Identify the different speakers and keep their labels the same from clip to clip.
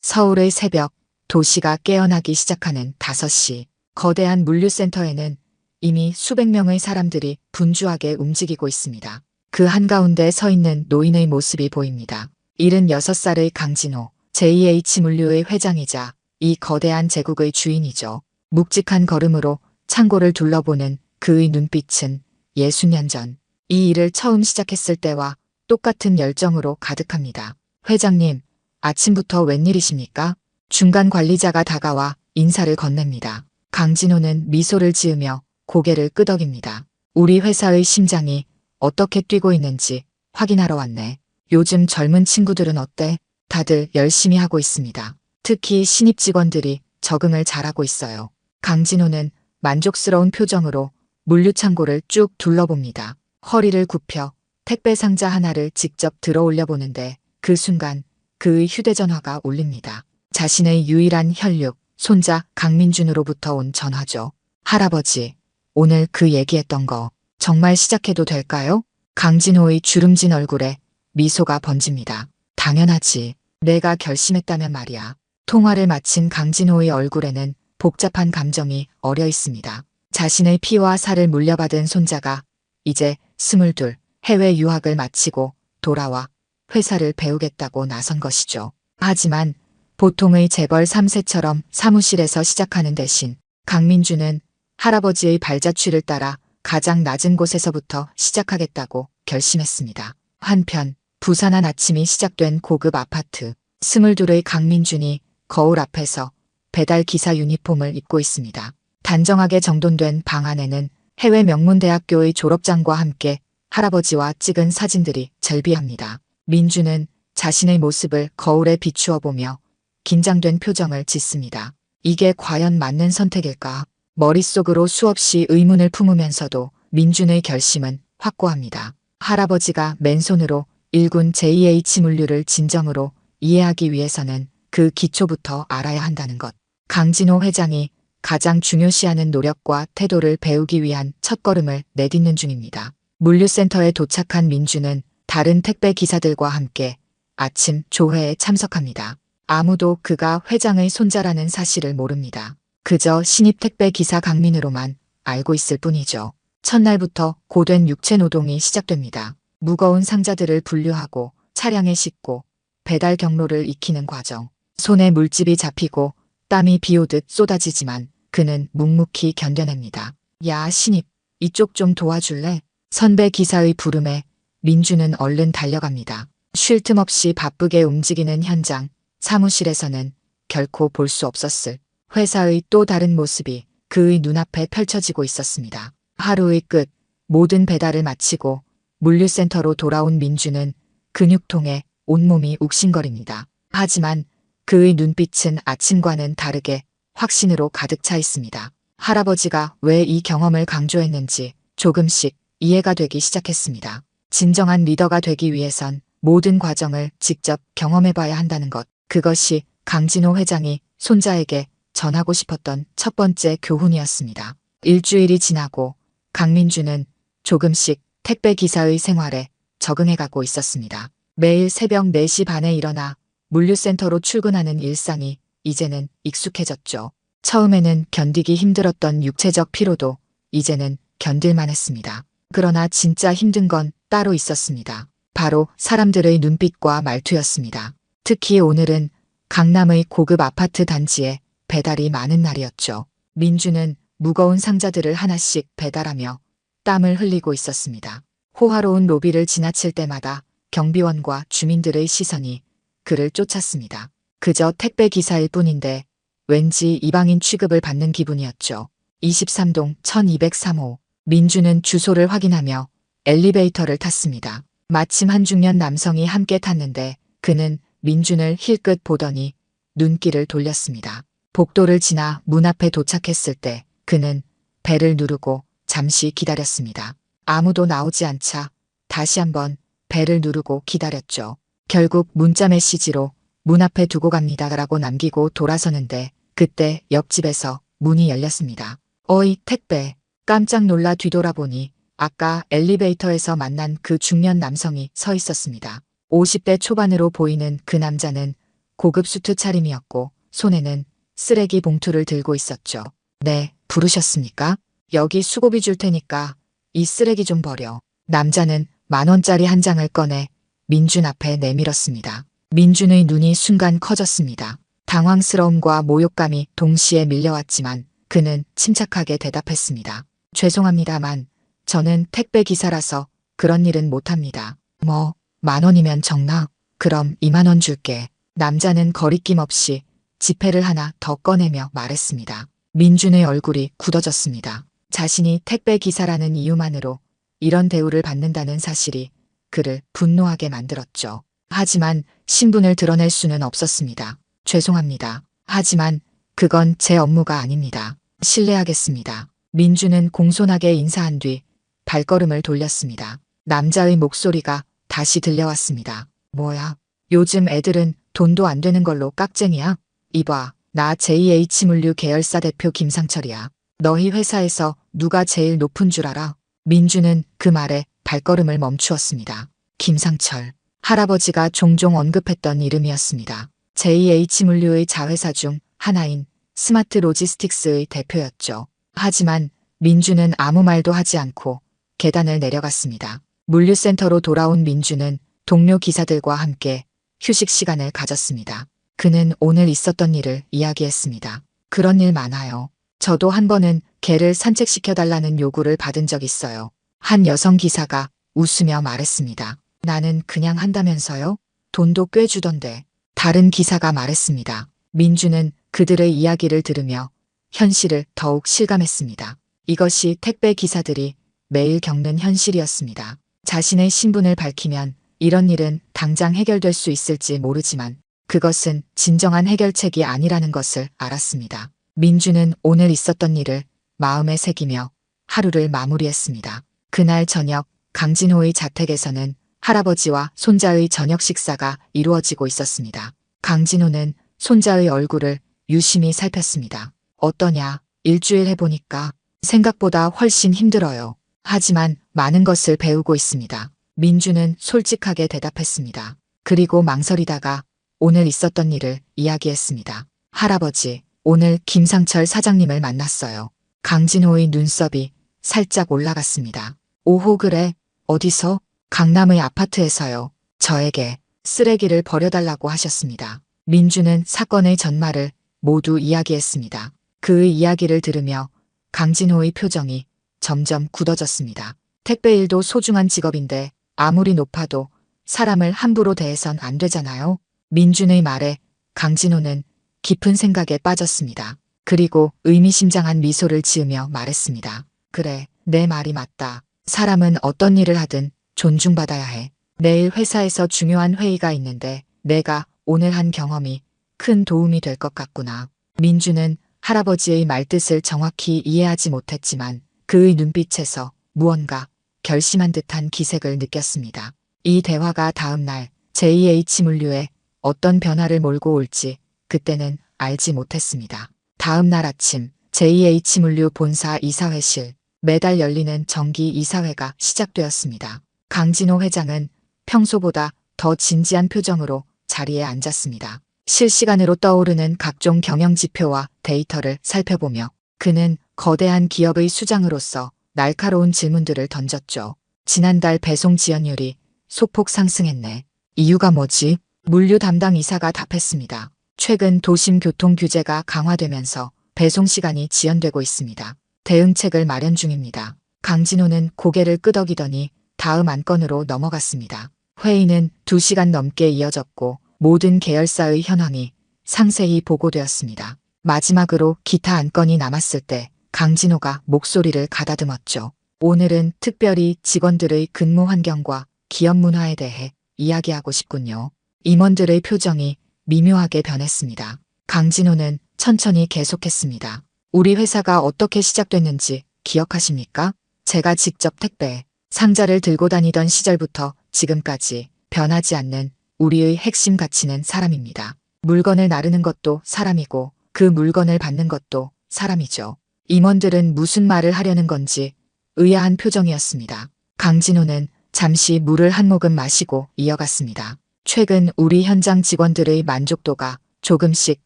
Speaker 1: 서울의 새벽, 도시가 깨어나기 시작하는 5시. 거대한 물류센터에는 이미 수백 명의 사람들이 분주하게 움직이고 있습니다. 그 한가운데 서 있는 노인의 모습이 보입니다. 76살의 강진호, JH 물류의 회장이자 이 거대한 제국의 주인이죠. 묵직한 걸음으로 창고를 둘러보는 그의 눈빛은 60년 전 이 일을 처음 시작했을 때와 똑같은 열정으로 가득합니다. 회장님, 아침부터 웬일이십니까? 중간 관리자가 다가와 인사를 건넵니다. 강진호는 미소를 지으며 고개를 끄덕입니다. 우리 회사의 심장이 어떻게 뛰고 있는지 확인하러 왔네. 요즘 젊은 친구들은 어때? 다들 열심히 하고 있습니다. 특히 신입 직원들이 적응을 잘하고 있어요. 강진호는 만족스러운 표정으로 물류창고를 쭉 둘러봅니다. 허리를 굽혀 택배 상자 하나를 직접 들어 올려보는데 그 순간 그의 휴대전화가 울립니다. 자신의 유일한 혈육, 손자 강민준으로부터 온 전화죠. 할아버지, 오늘 그 얘기했던 거 정말 시작해도 될까요? 강진호의 주름진 얼굴에 미소가 번집니다. 당연하지. 내가 결심했다면 말이야. 통화를 마친 강진호의 얼굴에는 복잡한 감정이 어려 있습니다. 자신의 피와 살을 물려받은 손자가 이제 22 해외 유학을 마치고 돌아와 회사를 배우겠다고 나선 것이죠. 하지만 보통의 재벌 3세처럼 사무실에서 시작하는 대신 강민주는 할아버지의 발자취를 따라 가장 낮은 곳에서부터 시작하겠다고 결심했습니다. 한편 부산한 아침이 시작된 고급 아파트. 22의 강민준이 거울 앞에서 배달 기사 유니폼을 입고 있습니다. 단정하게 정돈된 방 안에는 해외 명문대학교의 졸업장과 함께 할아버지와 찍은 사진들이 절비합니다. 민주는 자신의 모습을 거울에 비추어 보며 긴장된 표정을 짓습니다. 이게 과연 맞는 선택일까? 머릿속으로 수없이 의문을 품으면서도 민준의 결심은 확고합니다. 할아버지가 맨손으로 일군 JH 물류를 진정으로 이해하기 위해서는 그 기초부터 알아야 한다는 것. 강진호 회장이 가장 중요시하는 노력과 태도를 배우기 위한 첫걸음을 내딛는 중입니다. 물류센터에 도착한 민주는 다른 택배 기사들과 함께 아침 조회에 참석합니다. 아무도 그가 회장의 손자라는 사실을 모릅니다. 그저 신입 택배 기사 강민으로만 알고 있을 뿐이죠. 첫날부터 고된 육체 노동이 시작됩니다. 무거운 상자들을 분류하고 차량에 싣고 배달 경로를 익히는 과정. 손에 물집이 잡히고 땀이 비오듯 쏟아지지만 그는 묵묵히 견뎌냅니다. 야, 신입, 이쪽 좀 도와줄래? 선배 기사의 부름에 민주는 얼른 달려갑니다. 쉴 틈 없이 바쁘게 움직이는 현장, 사무실에서는 결코 볼 수 없었을 회사의 또 다른 모습이 그의 눈앞에 펼쳐지고 있었습니다. 하루의 끝, 모든 배달을 마치고 물류센터로 돌아온 민주는 근육통에 온몸이 욱신거립니다. 하지만 그의 눈빛은 아침과는 다르게 확신으로 가득 차 있습니다. 할아버지가 왜 이 경험을 강조했는지 조금씩 이해가 되기 시작했습니다. 진정한 리더가 되기 위해선 모든 과정을 직접 경험해봐야 한다는 것. 그것이 강진호 회장이 손자에게 전하고 싶었던 첫 번째 교훈이었습니다. 일주일이 지나고 강민주는 조금씩 택배 기사의 생활에 적응해가고 있었습니다. 매일 새벽 4시 반에 일어나 물류센터로 출근하는 일상이 이제는 익숙해졌죠. 처음에는 견디기 힘들었던 육체적 피로도 이제는 견딜만 했습니다. 그러나 진짜 힘든 건 따로 있었습니다. 바로 사람들의 눈빛과 말투였습니다. 특히 오늘은 강남의 고급 아파트 단지에 배달이 많은 날이었죠. 민주는 무거운 상자들을 하나씩 배달하며 땀을 흘리고 있었습니다. 호화로운 로비를 지나칠 때마다 경비원과 주민들의 시선이 그를 쫓았습니다. 그저 택배 기사일 뿐인데 왠지 이방인 취급을 받는 기분이었죠. 23동 1203호. 민주는 주소를 확인하며 엘리베이터를 탔습니다. 마침 한 중년 남성이 함께 탔는데 그는 민준을 힐끗 보더니 눈길을 돌렸습니다. 복도를 지나 문 앞에 도착했을 때 그는 벨을 누르고 잠시 기다렸습니다. 아무도 나오지 않자 다시 한번 벨을 누르고 기다렸죠. 결국 문자 메시지로 문 앞에 두고 갑니다라고 남기고 돌아서는데 그때 옆집에서 문이 열렸습니다. 어이, 택배. 깜짝 놀라 뒤돌아보니 아까 엘리베이터에서 만난 그 중년 남성이 서 있었습니다. 50대 초반으로 보이는 그 남자는 고급 수트 차림이었고 손에는 쓰레기 봉투를 들고 있었죠. 네, 부르셨습니까? 여기 수고비 줄 테니까 이 쓰레기 좀 버려. 남자는 10,000원짜리 한 장을 꺼내 민준 앞에 내밀었습니다. 민준의 눈이 순간 커졌습니다. 당황스러움과 모욕감이 동시에 밀려왔지만 그는 침착하게 대답했습니다. 죄송합니다만 저는 택배 기사라서 그런 일은 못합니다. 뭐 10,000원이면 적나? 그럼 20,000원 줄게. 남자는 거리낌 없이 지폐를 하나 더 꺼내며 말했습니다. 민준의 얼굴이 굳어졌습니다. 자신이 택배 기사라는 이유만으로 이런 대우를 받는다는 사실이 그를 분노하게 만들었죠. 하지만 신분을 드러낼 수는 없었습니다. 죄송합니다. 하지만 그건 제 업무가 아닙니다. 실례하겠습니다. 민준은 공손하게 인사한 뒤 발걸음을 돌렸습니다. 남자의 목소리가 다시 들려왔습니다. 뭐야? 요즘 애들은 돈도 안 되는 걸로 깍쟁이야? 이봐, 나 JH물류 계열사 대표 김상철이야. 너희 회사에서 누가 제일 높은 줄 알아? 민준은 그 말에 발걸음을 멈추었습니다. 김상철. 할아버지가 종종 언급했던 이름이었습니다. JH물류의 자회사 중 하나인 스마트 로지스틱스의 대표였죠. 하지만 민준은 아무 말도 하지 않고 계단을 내려갔습니다. 물류센터로 돌아온 민준은 동료 기사들과 함께 휴식 시간을 가졌습니다. 그는 오늘 있었던 일을 이야기했습니다. 그런 일 많아요. 저도 한 번은 개를 산책시켜달라는 요구를 받은 적 있어요. 한 여성 기사가 웃으며 말했습니다. 나는 그냥 한다면서요? 돈도 꽤 주던데. 다른 기사가 말했습니다. 민준은 그들의 이야기를 들으며 현실을 더욱 실감했습니다. 이것이 택배 기사들이 매일 겪는 현실이었습니다. 자신의 신분을 밝히면 이런 일은 당장 해결될 수 있을지 모르지만 그것은 진정한 해결책이 아니라는 것을 알았습니다. 민준은 오늘 있었던 일을 마음에 새기며 하루를 마무리했습니다. 그날 저녁 강진호의 자택에서는 할아버지와 손자의 저녁 식사가 이루어지고 있었습니다. 강진호는 손자의 얼굴을 유심히 살폈습니다. 어떠냐? 일주일 해보니까 생각보다 훨씬 힘들어요. 하지만 많은 것을 배우고 있습니다. 민준은 솔직하게 대답했습니다. 그리고 망설이다가 오늘 있었던 일을 이야기했습니다. 할아버지, 오늘 김상철 사장님을 만났어요. 강진호의 눈썹이 살짝 올라갔습니다. 오호 그래? 어디서? 강남의 아파트에서요. 저에게 쓰레기를 버려달라고 하셨습니다. 민준은 사건의 전말을 모두 이야기했습니다. 그의 이야기를 들으며 강진호의 표정이 점점 굳어졌습니다. 택배일도 소중한 직업인데 아무리 높아도 사람을 함부로 대해선 안 되잖아요. 민준의 말에 강진호는 깊은 생각에 빠졌습니다. 그리고 의미심장한 미소를 지으며 말했습니다. 그래, 내 말이 맞다. 사람은 어떤 일을 하든 존중받아야 해. 내일 회사에서 중요한 회의가 있는데 내가 오늘 한 경험이 큰 도움이 될 것 같구나. 민준은 할아버지의 말뜻을 정확히 이해하지 못했지만 그의 눈빛에서 무언가 결심한 듯한 기색을 느꼈습니다. 이 대화가 다음 날 JH물류에 어떤 변화를 몰고 올지 그때는 알지 못했습니다. 다음 날 아침 JH물류 본사 이사회실, 매달 열리는 정기 이사회가 시작되었습니다. 강진호 회장은 평소보다 더 진지한 표정으로 자리에 앉았습니다. 실시간으로 떠오르는 각종 경영지표와 데이터를 살펴보며 그는 거대한 기업의 수장으로서 날카로운 질문들을 던졌죠. 지난달 배송 지연율이 소폭 상승했네. 이유가 뭐지? 물류 담당 이사가 답했습니다. 최근 도심 교통 규제가 강화되면서 배송 시간이 지연되고 있습니다. 대응책을 마련 중입니다. 강진호는 고개를 끄덕이더니 다음 안건으로 넘어갔습니다. 회의는 2시간 넘게 이어졌고 모든 계열사의 현황이 상세히 보고되었습니다. 마지막으로 기타 안건이 남았을 때 강진호가 목소리를 가다듬었죠. 오늘은 특별히 직원들의 근무 환경과 기업 문화에 대해 이야기하고 싶군요. 임원들의 표정이 미묘하게 변했습니다. 강진호는 천천히 계속했습니다. 우리 회사가 어떻게 시작됐는지 기억하십니까? 제가 직접 택배, 상자를 들고 다니던 시절부터 지금까지 변하지 않는 우리의 핵심 가치는 사람입니다. 물건을 나르는 것도 사람이고 그 물건을 받는 것도 사람이죠. 임원들은 무슨 말을 하려는 건지 의아한 표정이었습니다. 강진호는 잠시 물을 한 모금 마시고 이어갔습니다. 최근 우리 현장 직원들의 만족도가 조금씩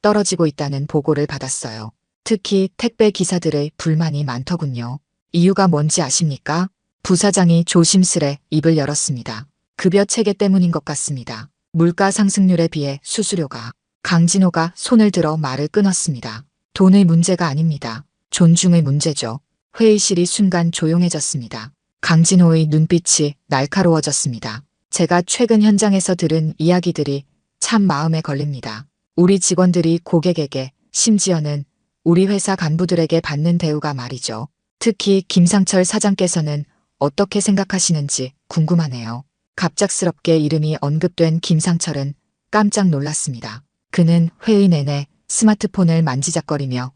Speaker 1: 떨어지고 있다는 보고를 받았어요. 특히 택배 기사들의 불만이 많더군요. 이유가 뭔지 아십니까? 부사장이 조심스레 입을 열었습니다. 급여 체계 때문인 것 같습니다. 물가 상승률에 비해 수수료가. 강진호가 손을 들어 말을 끊었습니다. 돈의 문제가 아닙니다. 존중의 문제죠. 회의실이 순간 조용해졌습니다. 강진호의 눈빛이 날카로워졌습니다. 제가 최근 현장에서 들은 이야기들이 참 마음에 걸립니다. 우리 직원들이 고객에게, 심지어는 우리 회사 간부들에게 받는 대우가 말이죠. 특히 김상철 사장께서는 어떻게 생각하시는지 궁금하네요. 갑작스럽게 이름이 언급된 김상철은 깜짝 놀랐습니다. 그는 회의 내내 스마트폰을 만지작거리며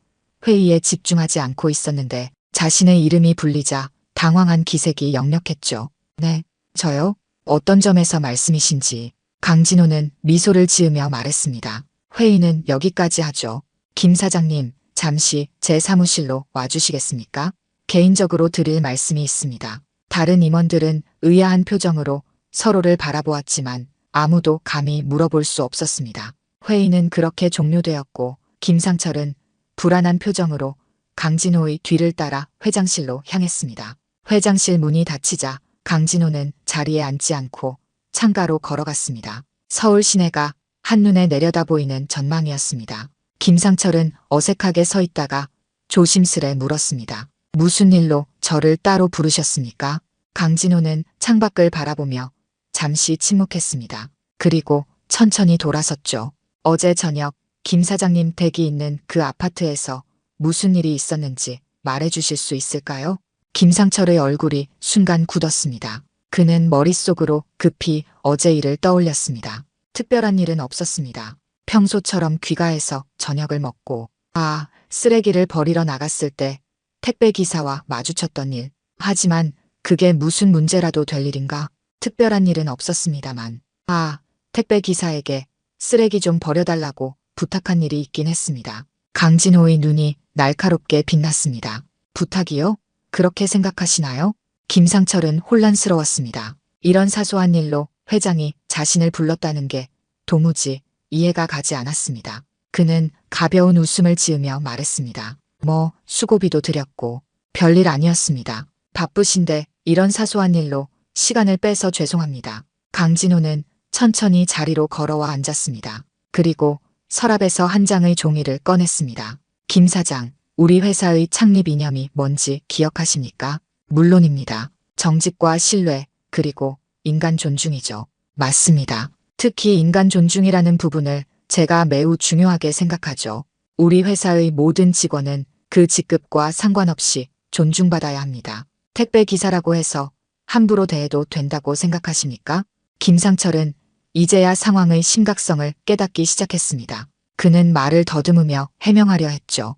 Speaker 1: 회의에 집중하지 않고 있었는데 자신의 이름이 불리자 당황한 기색이 역력했죠. 네, 저요? 어떤 점에서 말씀이신지. 강진호는 미소를 지으며 말했습니다. 회의는 여기까지 하죠. 김 사장님, 잠시 제 사무실로 와주시겠습니까? 개인적으로 드릴 말씀이 있습니다. 다른 임원들은 의아한 표정으로 서로를 바라보았지만 아무도 감히 물어볼 수 없었습니다. 회의는 그렇게 종료되었고 김상철은 불안한 표정으로 강진호의 뒤를 따라 회장실로 향했습니다. 회장실 문이 닫히자 강진호는 자리에 앉지 않고 창가로 걸어갔습니다. 서울 시내가 한눈에 내려다 보이는 전망이었습니다. 김상철은 어색하게 서 있다가 조심스레 물었습니다. 무슨 일로 저를 따로 부르셨습니까? 강진호는 창밖을 바라보며 잠시 침묵했습니다. 그리고 천천히 돌아섰죠. 어제 저녁 김 사장님 댁이 있는 그 아파트에서 무슨 일이 있었는지 말해주실 수 있을까요? 김상철의 얼굴이 순간 굳었습니다. 그는 머릿속으로 급히 어제 일을 떠올렸습니다. 특별한 일은 없었습니다. 평소처럼 귀가해서 저녁을 먹고 쓰레기를 버리러 나갔을 때 택배 기사와 마주쳤던 일. 하지만 그게 무슨 문제라도 될 일인가? 특별한 일은 없었습니다만 택배 기사에게 쓰레기 좀 버려달라고 부탁한 일이 있긴 했습니다. 강진호의 눈이 날카롭게 빛났습니다. 부탁이요? 그렇게 생각하시나요? 김상철은 혼란스러웠습니다. 이런 사소한 일로 회장이 자신을 불렀다는 게 도무지 이해가 가지 않았습니다. 그는 가벼운 웃음을 지으며 말했습니다. 수고비도 드렸고 별일 아니었습니다. 바쁘신데 이런 사소한 일로 시간을 빼서 죄송합니다. 강진호는 천천히 자리로 걸어와 앉았습니다. 그리고 서랍에서 한 장의 종이를 꺼냈습니다. 김 사장, 우리 회사의 창립 이념이 뭔지 기억하십니까? 물론입니다. 정직과 신뢰, 그리고 인간 존중이죠. 맞습니다. 특히 인간 존중이라는 부분을 제가 매우 중요하게 생각하죠. 우리 회사의 모든 직원은 그 직급과 상관없이 존중받아야 합니다. 택배 기사라고 해서 함부로 대해도 된다고 생각하십니까? 김상철은 이제야 상황의 심각성을 깨닫기 시작했습니다. 그는 말을 더듬으며 해명하려 했죠.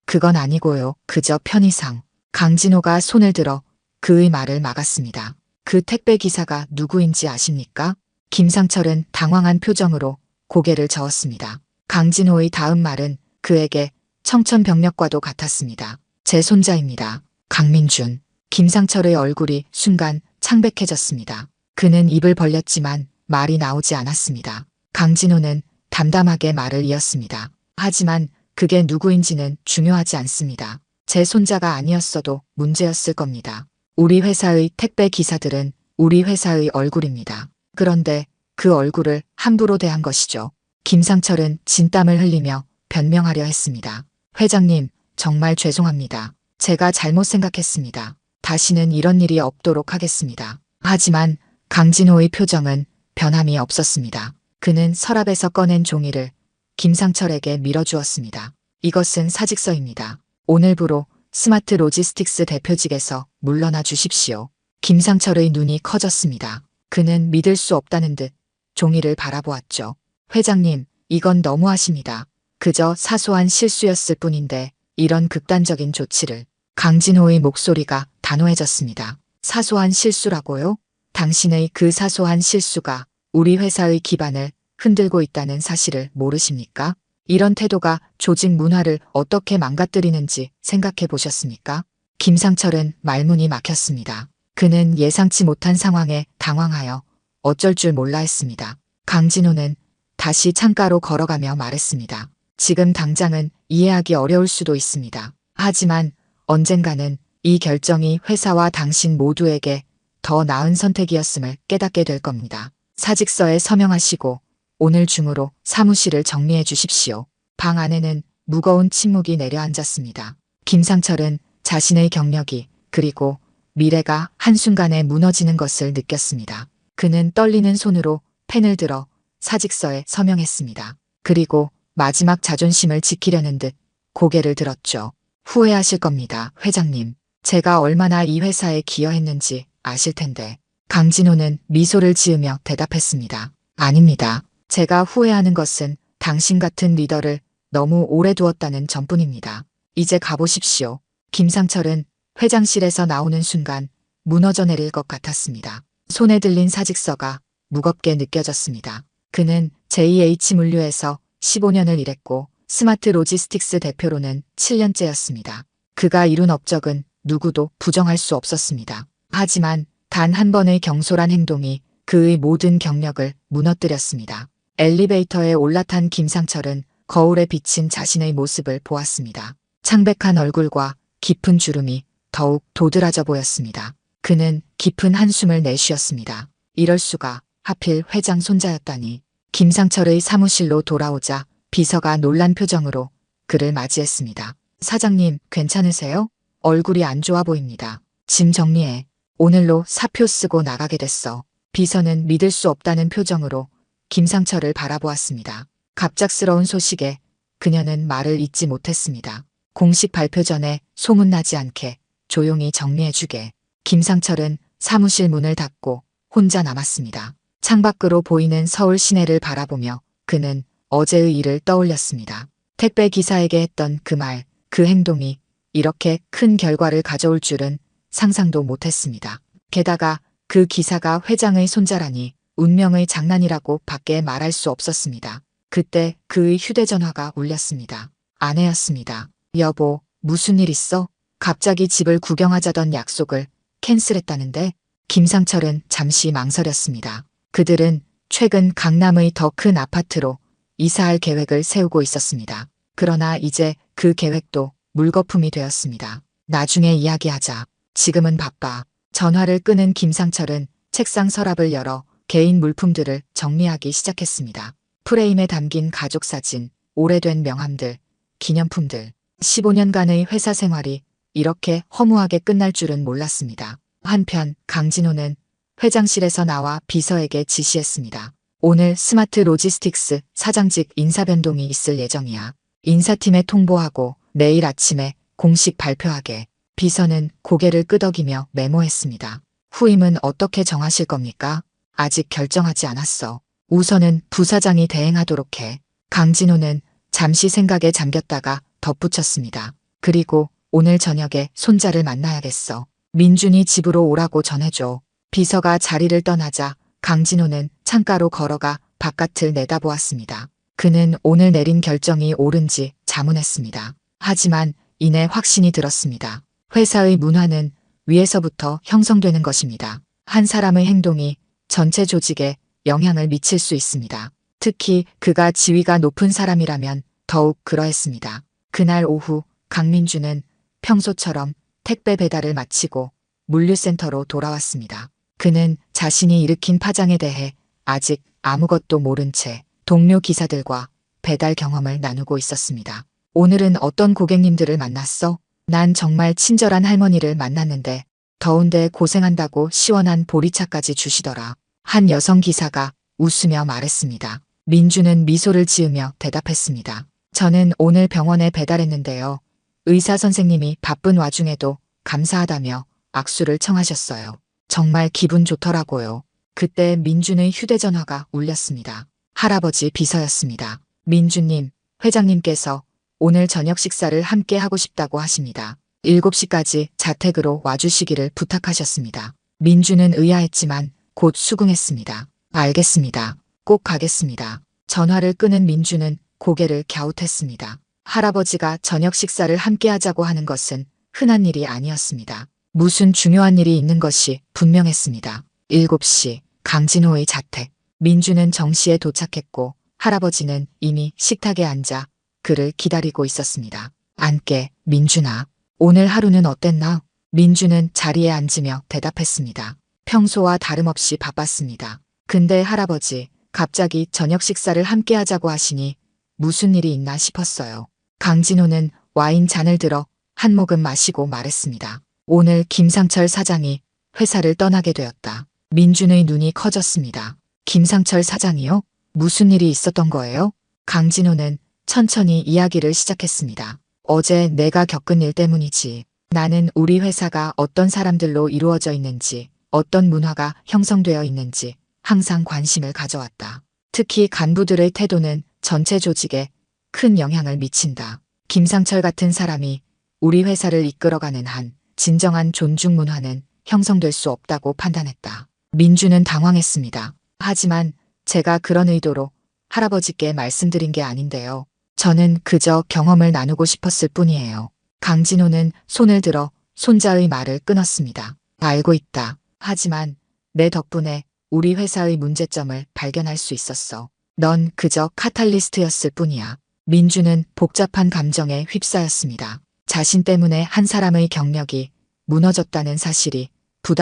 Speaker 1: 그건 아니고요. 그저 편의상. 강진호가 손을 들어 그의 말을 막았습니다. 그 택배 기사가 누구인지 아십니까? 김상철은 당황한 표정으로 고개를 저었습니다. 강진호의 다음 말은 그에게 청천벽력과도 같았습니다. 제 손자입니다. 강민준. 김상철의 얼굴이 순간 창백해졌습니다. 그는 입을 벌렸지만 말이 나오지 않았습니다. 강진호는 담담하게 말을 이었습니다. 하지만 그게 누구인지는 중요하지 않습니다. 제 손자가 아니었어도 문제였을 겁니다. 우리 회사의 택배 기사들은 우리 회사의 얼굴입니다. 그런데 그 얼굴을 함부로 대한 것이죠. 김상철은 진땀을 흘리며 변명하려 했습니다. 회장님, 정말 죄송합니다. 제가 잘못 생각했습니다. 다시는 이런 일이 없도록 하겠습니다. 하지만 강진호의 표정은 변함이 없었습니다. 그는 서랍에서 꺼낸 종이를 김상철에게 밀어주었습니다. 이것은 사직서입니다. 오늘부로 스마트 로지스틱스 대표직에서 물러나 주십시오. 김상철의 눈이 커졌습니다. 그는 믿을 수 없다는 듯 종이를 바라보았죠. 회장님, 이건 너무하십니다. 그저 사소한 실수였을 뿐인데 이런 극단적인 조치를. 강진호의 목소리가 단호해졌습니다. 사소한 실수라고요? 당신의 그 사소한 실수가 우리 회사의 기반을 흔들고 있다는 사실을 모르십니까? 이런 태도가 조직 문화를 어떻게 망가뜨리는지 생각해 보셨습니까? 김상철은 말문이 막혔습니다. 그는 예상치 못한 상황에 당황하여 어쩔 줄 몰라 했습니다. 강진호는 다시 창가로 걸어가며 말했습니다. 지금 당장은 이해하기 어려울 수도 있습니다. 하지만 언젠가는 이 결정이 회사와 당신 모두에게 더 나은 선택이었음을 깨닫게 될 겁니다. 사직서에 서명하시고 오늘 중으로 사무실을 정리해 주십시오. 방 안에는 무거운 침묵이 내려앉았습니다. 김상철은 자신의 경력이 그리고 미래가 한순간에 무너지는 것을 느꼈습니다. 그는 떨리는 손으로 펜을 들어 사직서에 서명했습니다. 그리고 마지막 자존심을 지키려는 듯 고개를 들었죠. 후회하실 겁니다, 회장님. 제가 얼마나 이 회사에 기여했는지 아실 텐데. 강진호는 미소를 지으며 대답했습니다. 아닙니다. 제가 후회하는 것은 당신 같은 리더를 너무 오래 두었다는 점뿐입니다. 이제 가보십시오. 김상철은 회장실에서 나오는 순간 무너져 내릴 것 같았습니다. 손에 들린 사직서가 무겁게 느껴졌습니다. 그는 JH물류에서 15년을 일했고 스마트 로지스틱스 대표로는 7년째였습니다. 그가 이룬 업적은 누구도 부정할 수 없었습니다. 하지만 단 한 번의 경솔한 행동이 그의 모든 경력을 무너뜨렸습니다. 엘리베이터에 올라탄 김상철은 거울에 비친 자신의 모습을 보았습니다. 창백한 얼굴과 깊은 주름이 더욱 도드라져 보였습니다. 그는 깊은 한숨을 내쉬었습니다. 이럴 수가, 하필 회장 손자였다니. 김상철의 사무실로 돌아오자 비서가 놀란 표정으로 그를 맞이했습니다. 사장님, 괜찮으세요? 얼굴이 안 좋아 보입니다. 짐 정리해. 오늘로 사표 쓰고 나가게 됐어. 비서는 믿을 수 없다는 표정으로 김상철을 바라보았습니다. 갑작스러운 소식에 그녀는 말을 잇지 못했습니다. 공식 발표 전에 소문나지 않게 조용히 정리해주게. 김상철은 사무실 문을 닫고 혼자 남았습니다. 창밖으로 보이는 서울 시내를 바라보며 그는 어제의 일을 떠올렸습니다. 택배 기사에게 했던 그 말, 그 행동이 이렇게 큰 결과를 가져올 줄은 상상도 못했습니다. 게다가 그 기사가 회장의 손자라니 운명의 장난이라고 밖에 말할 수 없었습니다. 그때 그의 휴대전화가 울렸습니다. 아내였습니다. 여보, 무슨 일 있어? 갑자기 집을 구경하자던 약속을 캔슬했다는데? 김상철은 잠시 망설였습니다. 그들은 최근 강남의 더 큰 아파트로 이사할 계획을 세우고 있었습니다. 그러나 이제 그 계획도 물거품이 되었습니다. 나중에 이야기하자. 지금은 바빠. 전화를 끄는 김상철은 책상 서랍을 열어 개인 물품들을 정리하기 시작했습니다. 프레임에 담긴 가족사진, 오래된 명함들, 기념품들. 15년간의 회사 생활이 이렇게 허무하게 끝날 줄은 몰랐습니다. 한편 강진호는 회장실에서 나와 비서에게 지시했습니다. 오늘 스마트 로지스틱스 사장직 인사 변동이 있을 예정이야. 인사팀에 통보하고 내일 아침에 공식 발표하게. 비서는 고개를 끄덕이며 메모했습니다. 후임은 어떻게 정하실 겁니까? 아직 결정하지 않았어. 우선은 부사장이 대행하도록 해. 강진호는 잠시 생각에 잠겼다가 덧붙였습니다. 그리고 오늘 저녁에 손자를 만나야겠어. 민준이 집으로 오라고 전해줘. 비서가 자리를 떠나자 강진호는 창가로 걸어가 바깥을 내다보았습니다. 그는 오늘 내린 결정이 옳은지 자문했습니다. 하지만 이내 확신이 들었습니다. 회사의 문화는 위에서부터 형성되는 것입니다. 한 사람의 행동이 전체 조직에 영향을 미칠 수 있습니다. 특히 그가 지위가 높은 사람이라면 더욱 그러했습니다. 그날 오후 강민주는 평소처럼 택배 배달을 마치고 물류센터로 돌아왔습니다. 그는 자신이 일으킨 파장에 대해 아직 아무것도 모른 채 동료 기사들과 배달 경험을 나누고 있었습니다. 오늘은 어떤 고객님들을 만났어? 난 정말 친절한 할머니를 만났는데 더운데 고생한다고 시원한 보리차까지 주시더라. 한 여성 기사가 웃으며 말했습니다. 민주는 미소를 지으며 대답했습니다. 저는 오늘 병원에 배달했는데요. 의사 선생님이 바쁜 와중에도 감사하다며 악수를 청하셨어요. 정말 기분 좋더라고요. 그때 민준의 휴대전화가 울렸습니다. 할아버지 비서였습니다. 민주님, 회장님께서 오늘 저녁 식사를 함께 하고 싶다고 하십니다. 7시까지 자택으로 와주시기를 부탁하셨습니다. 민주는 의아했지만 곧 수긍했습니다. 알겠습니다. 꼭 가겠습니다. 전화를 끄는 민주는 고개를 갸웃했습니다. 할아버지가 저녁 식사를 함께 하자고 하는 것은 흔한 일이 아니었습니다. 무슨 중요한 일이 있는 것이 분명했습니다. 7시 강진호의 자택. 민주는 정시에 도착했고 할아버지는 이미 식탁에 앉아 그를 기다리고 있었습니다. 앉게, 민준아. 오늘 하루는 어땠나? 민주는 자리에 앉으며 대답했습니다. 평소와 다름없이 바빴습니다. 근데 할아버지, 갑자기 저녁 식사를 함께 하자고 하시니 무슨 일이 있나 싶었어요. 강진호는 와인 잔을 들어 한 모금 마시고 말했습니다. 오늘 김상철 사장이 회사를 떠나게 되었다. 민준의 눈이 커졌습니다. 김상철 사장이요? 무슨 일이 있었던 거예요? 강진호는 천천히 이야기를 시작했습니다. 어제 내가 겪은 일 때문이지. 나는 우리 회사가 어떤 사람들로 이루어져 있는지, 어떤 문화가 형성되어 있는지 항상 관심을 가져왔다. 특히 간부들의 태도는 전체 조직에 큰 영향을 미친다. 김상철 같은 사람이 우리 회사를 이끌어가는 한 진정한 존중 문화는 형성될 수 없다고 판단했다. 민주는 당황했습니다. 하지만 제가 그런 의도로 할아버지께 말씀드린 게 아닌데요. 저는 그저 경험을 나누고 싶었을 뿐이에요. 강진호는 손을 들어 손자의 말을 끊었습니다. 알고 있다. 하지만 내 덕분에 우리 회사의 문제점을 발견할 수 있었어. 넌 그저 카탈리스트였을 뿐이야. 민주는 복잡한 감정에 휩싸였습니다. 자신 때문에 한 사람의 경력이 무너졌다는 사실이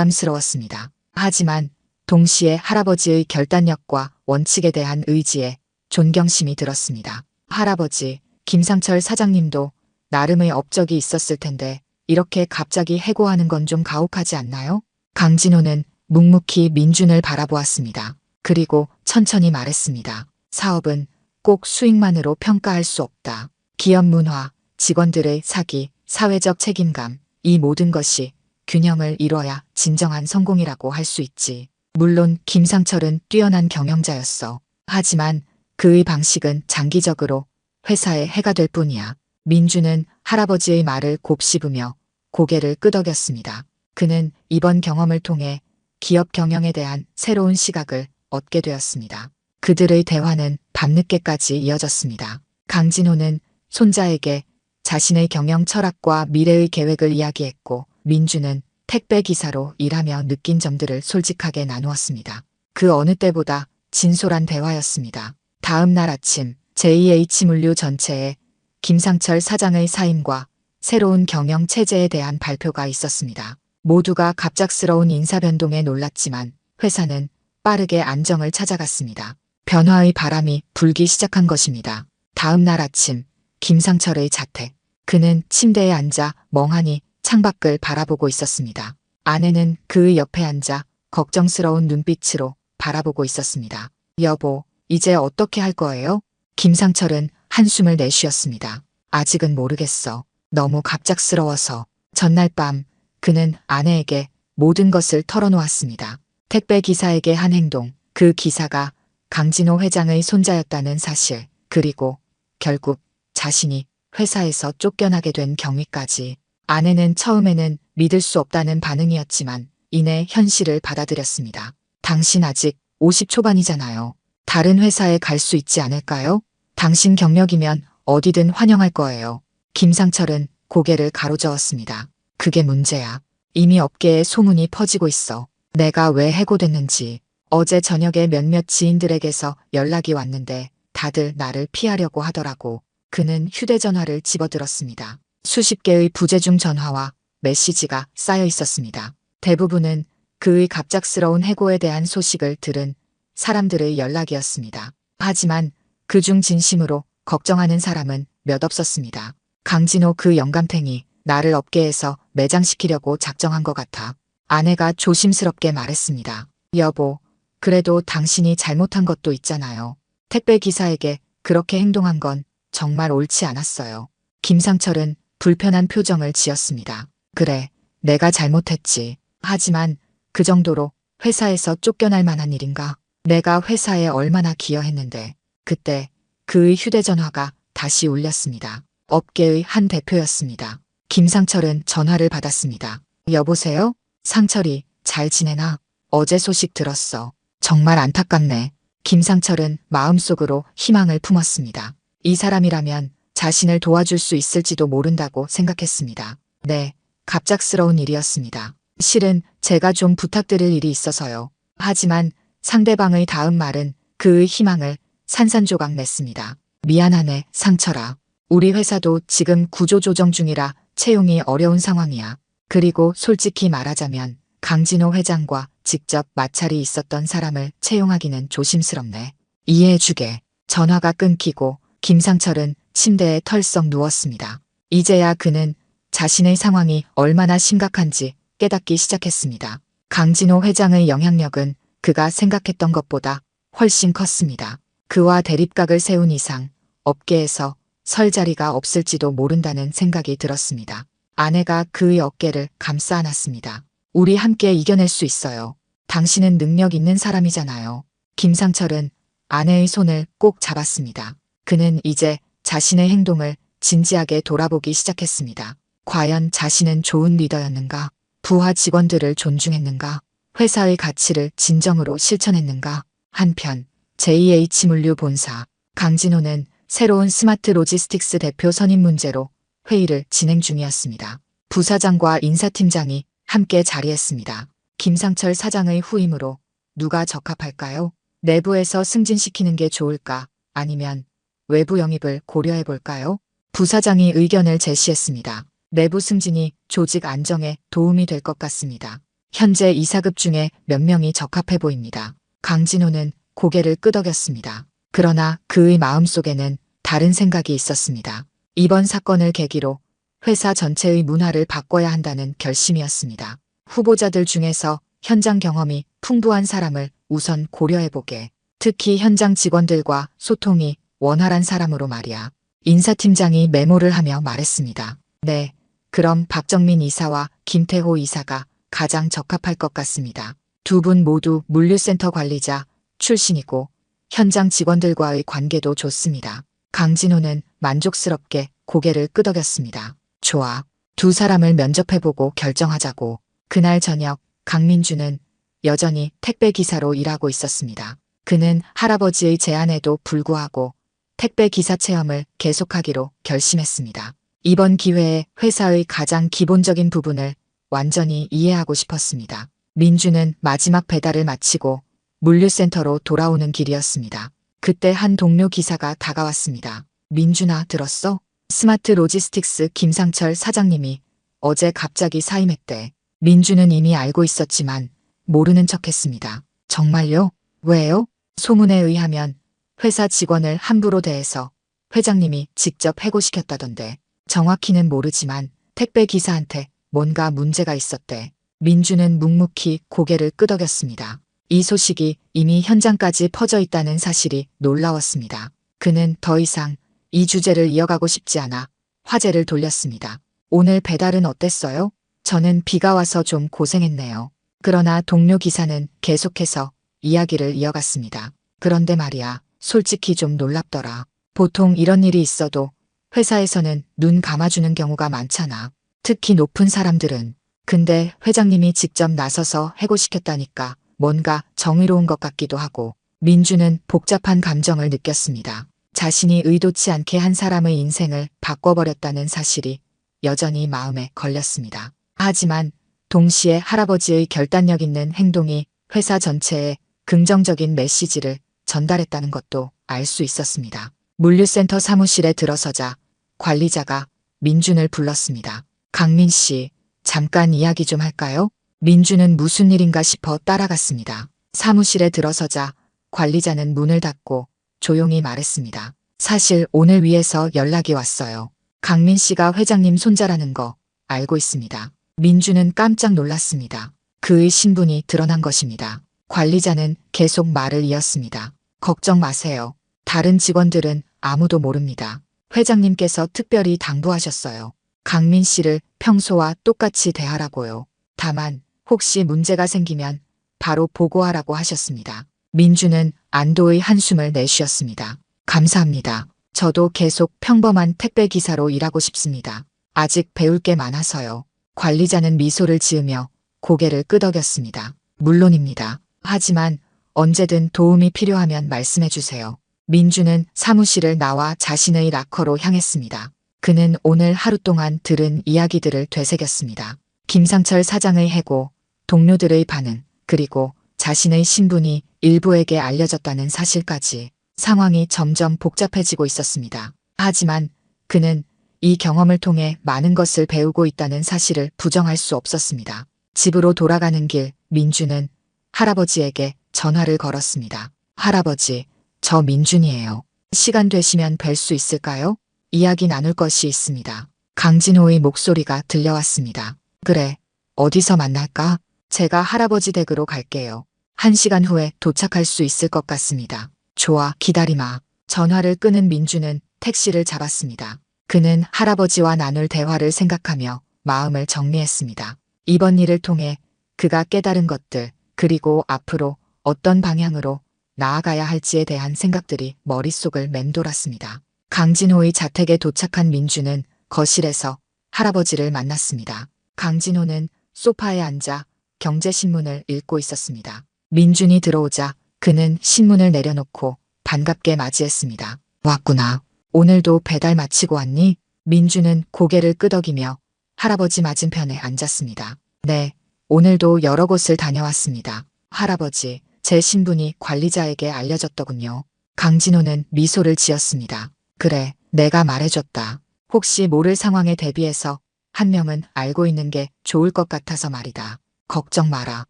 Speaker 1: 부담스러웠습니다. 하지만 동시에 할아버지의 결단력과 원칙에 대한 의지에 존경심이 들었습니다. 할아버지, 김상철 사장님도 나름의 업적이 있었을 텐데 이렇게 갑자기 해고하는 건 좀 가혹하지 않나요? 강진호는 묵묵히 민준을 바라보았습니다. 그리고 천천히 말했습니다. 사업은 꼭 수익만으로 평가할 수 없다. 기업 문화, 직원들의 사기, 사회적 책임감, 이 모든 것이 균형을 이뤄야 진정한 성공이라고 할 수 있지. 물론 김상철은 뛰어난 경영자였어. 하지만 그의 방식은 장기적으로 회사에 해가 될 뿐이야. 민주는 할아버지의 말을 곱씹으며 고개를 끄덕였습니다. 그는 이번 경험을 통해 기업 경영에 대한 새로운 시각을 얻게 되었습니다. 그들의 대화는 밤늦게까지 이어졌습니다. 강진호는 손자에게 자신의 경영 철학과 미래의 계획을 이야기했고 민주는 택배 기사로 일하며 느낀 점들을 솔직하게 나누었습니다. 그 어느 때보다 진솔한 대화였습니다. 다음 날 아침 JH물류 전체에 김상철 사장의 사임과 새로운 경영 체제에 대한 발표가 있었습니다. 모두가 갑작스러운 인사 변동에 놀랐지만 회사는 빠르게 안정을 찾아갔습니다. 변화의 바람이 불기 시작한 것입니다. 다음 날 아침 김상철의 자택. 그는 침대에 앉아 멍하니 창밖을 바라보고 있었습니다. 아내는 그의 옆에 앉아 걱정스러운 눈빛으로 바라보고 있었습니다. 여보, 이제 어떻게 할 거예요? 김상철은 한숨을 내쉬었습니다. 아직은 모르겠어. 너무 갑작스러워서. 전날 밤 그는 아내에게 모든 것을 털어놓았습니다. 택배 기사에게 한 행동, 그 기사가 강진호 회장의 손자였다는 사실, 그리고 결국 자신이 회사에서 쫓겨나게 된 경위까지. 아내는 처음에는 믿을 수 없다는 반응이었지만 이내 현실을 받아들였습니다. 당신 아직 50 초반이잖아요. 다른 회사에 갈 수 있지 않을까요? 당신 경력이면 어디든 환영할 거예요. 김상철은 고개를 가로저었습니다. 그게 문제야. 이미 업계에 소문이 퍼지고 있어. 내가 왜 해고됐는지. 어제 저녁에 몇몇 지인들에게서 연락이 왔는데 다들 나를 피하려고 하더라고. 그는 휴대전화를 집어들었습니다. 수십 개의 부재중 전화와 메시지가 쌓여 있었습니다. 대부분은 그의 갑작스러운 해고에 대한 소식을 들은 사람들의 연락이었습니다. 하지만 그중 진심으로 걱정하는 사람은 몇 없었습니다. 강진호 그 영감탱이 나를 업계에서 매장시키려고 작정한 것 같아. 아내가 조심스럽게 말했습니다. 여보, 그래도 당신이 잘못한 것도 있잖아요. 택배 기사에게 그렇게 행동한 건 정말 옳지 않았어요. 김상철은 불편한 표정을 지었습니다. 그래, 내가 잘못했지. 하지만 그 정도로 회사에서 쫓겨날 만한 일인가? 내가 회사에 얼마나 기여했는데. 그때 그의 휴대전화가 다시 울렸습니다. 업계의 한 대표였습니다. 김상철은 전화를 받았습니다. 여보세요? 상철이 잘 지내나? 어제 소식 들었어. 정말 안타깝네. 김상철은 마음속으로 희망을 품었습니다. 이 사람이라면 자신을 도와줄 수 있을지도 모른다고 생각했습니다. 네, 갑작스러운 일이었습니다. 실은 제가 좀 부탁드릴 일이 있어서요. 하지만 상대방의 다음 말은 그의 희망을 산산조각 냈습니다. 미안하네, 상철아. 우리 회사도 지금 구조조정 중이라 채용이 어려운 상황이야. 그리고 솔직히 말하자면 강진호 회장과 직접 마찰이 있었던 사람을 채용하기는 조심스럽네. 이해해주게. 전화가 끊기고 김상철은 침대에 털썩 누웠습니다. 이제야 그는 자신의 상황이 얼마나 심각한지 깨닫기 시작했습니다. 강진호 회장의 영향력은 그가 생각했던 것보다 훨씬 컸습니다. 그와 대립각을 세운 이상 업계에서 설 자리가 없을지도 모른다는 생각이 들었습니다. 아내가 그의 어깨를 감싸 안았습니다. 우리 함께 이겨낼 수 있어요. 당신은 능력 있는 사람이잖아요. 김상철은 아내의 손을 꼭 잡았습니다. 그는 이제 자신의 행동을 진지하게 돌아보기 시작했습니다. 과연 자신은 좋은 리더였는가? 부하 직원들을 존중했는가? 회사의 가치를 진정으로 실천했는가? 한편 JH물류 본사 강진호는 새로운 스마트 로지스틱스 대표 선임 문제로 회의를 진행 중이었습니다. 부사장과 인사팀장이 함께 자리했습니다. 김상철 사장의 후임으로 누가 적합할까요? 내부에서 승진시키는 게 좋을까? 아니면 외부 영입을 고려해 볼까요? 부사장이 의견을 제시했습니다. 내부 승진이 조직 안정에 도움이 될 것 같습니다. 현재 이사급 중에 몇 명이 적합해 보입니다. 강진호는 고개를 끄덕였습니다. 그러나 그의 마음속에는 다른 생각이 있었습니다. 이번 사건을 계기로 회사 전체의 문화를 바꿔야 한다는 결심이었습니다. 후보자들 중에서 현장 경험이 풍부한 사람을 우선 고려해보게. 특히 현장 직원들과 소통이 원활한 사람으로 말이야. 인사팀장이 메모를 하며 말했습니다. 네, 그럼 박정민 이사와 김태호 이사가 가장 적합할 것 같습니다. 두 분 모두 물류센터 관리자 출신이고 현장 직원들과의 관계도 좋습니다. 강진호는 만족스럽게 고개를 끄덕였습니다. 좋아. 두 사람을 면접해보고 결정하자고. 그날 저녁 강민주는 여전히 택배 기사로 일하고 있었습니다. 그는 할아버지의 제안에도 불구하고 택배 기사 체험을 계속하기로 결심했습니다. 이번 기회에 회사의 가장 기본적인 부분을 완전히 이해하고 싶었습니다. 민주는 마지막 배달을 마치고 물류센터로 돌아오는 길이었습니다. 그때 한 동료 기사가 다가왔습니다. 민준아, 들었어? 스마트 로지스틱스 김상철 사장님이 어제 갑자기 사임했대. 민주는 이미 알고 있었지만 모르는 척했습니다. 정말요? 왜요? 소문에 의하면 회사 직원을 함부로 대해서 회장님이 직접 해고시켰다던데. 정확히는 모르지만 택배 기사한테 뭔가 문제가 있었대. 민주는 묵묵히 고개를 끄덕였습니다. 이 소식이 이미 현장까지 퍼져 있다는 사실이 놀라웠습니다. 그는 더 이상 이 주제를 이어가고 싶지 않아 화제를 돌렸습니다. 오늘 배달은 어땠어요? 저는 비가 와서 좀 고생했네요. 그러나 동료 기사는 계속해서 이야기를 이어갔습니다. 그런데 말이야, 솔직히 좀 놀랍더라. 보통 이런 일이 있어도 회사에서는 눈 감아주는 경우가 많잖아. 특히 높은 사람들은. 근데 회장님이 직접 나서서 해고시켰다니까 뭔가 정의로운 것 같기도 하고. 민주는 복잡한 감정을 느꼈습니다. 자신이 의도치 않게 한 사람의 인생을 바꿔버렸다는 사실이 여전히 마음에 걸렸습니다. 하지만 동시에 할아버지의 결단력 있는 행동이 회사 전체에 긍정적인 메시지를 전달했다는 것도 알 수 있었습니다. 물류센터 사무실에 들어서자 관리자가 민준을 불렀습니다. 강민 씨, 잠깐 이야기 좀 할까요? 민준은 무슨 일인가 싶어 따라갔습니다. 사무실에 들어서자 관리자는 문을 닫고 조용히 말했습니다. 사실 오늘 위에서 연락이 왔어요. 강민 씨가 회장님 손자라는 거 알고 있습니다. 민준은 깜짝 놀랐습니다. 그의 신분이 드러난 것입니다. 관리자는 계속 말을 이었습니다. 걱정 마세요. 다른 직원들은 아무도 모릅니다. 회장님께서 특별히 당부하셨어요. 강민 씨를 평소와 똑같이 대하라고요. 다만 혹시 문제가 생기면 바로 보고하라고 하셨습니다. 민주는 안도의 한숨을 내쉬었습니다. 감사합니다. 저도 계속 평범한 택배 기사로 일하고 싶습니다. 아직 배울 게 많아서요. 관리자는 미소를 지으며 고개를 끄덕였습니다. 물론입니다. 하지만 언제든 도움이 필요하면 말씀해 주세요. 민주는 사무실을 나와 자신의 락커로 향했습니다. 그는 오늘 하루 동안 들은 이야기들을 되새겼습니다. 김상철 사장의 해고, 동료들의 반응, 그리고 자신의 신분이 일부에게 알려졌다는 사실까지 상황이 점점 복잡해지고 있었습니다. 하지만 그는 이 경험을 통해 많은 것을 배우고 있다는 사실을 부정할 수 없었습니다. 집으로 돌아가는 길 민주는 할아버지에게 전화를 걸었습니다. 할아버지, 저 민준이에요. 시간 되시면 뵐 수 있을까요? 이야기 나눌 것이 있습니다. 강진호의 목소리가 들려왔습니다. 그래, 어디서 만날까? 제가 할아버지 댁으로 갈게요. 1시간 후에 도착할 수 있을 것 같습니다. 좋아, 기다리마. 전화를 끊은 민주는 택시를 잡았습니다. 그는 할아버지와 나눌 대화를 생각하며 마음을 정리했습니다. 이번 일을 통해 그가 깨달은 것들, 그리고 앞으로 어떤 방향으로 나아가야 할지에 대한 생각들이 머릿속을 맴돌았습니다. 강진호의 자택에 도착한 민주는 거실에서 할아버지를 만났습니다. 강진호는 소파에 앉아 경제신문을 읽고 있었습니다. 민준이 들어오자 그는 신문을 내려놓고 반갑게 맞이했습니다. 왔구나. 오늘도 배달 마치고 왔니? 민준은 고개를 끄덕이며 할아버지 맞은편에 앉았습니다. 네, 오늘도 여러 곳을 다녀왔습니다. 할아버지, 제 신분이 관리자에게 알려졌더군요. 강진호는 미소를 지었습니다. 그래, 내가 말해줬다. 혹시 모를 상황에 대비해서 한 명은 알고 있는 게 좋을 것 같아서 말이다. 걱정 마라.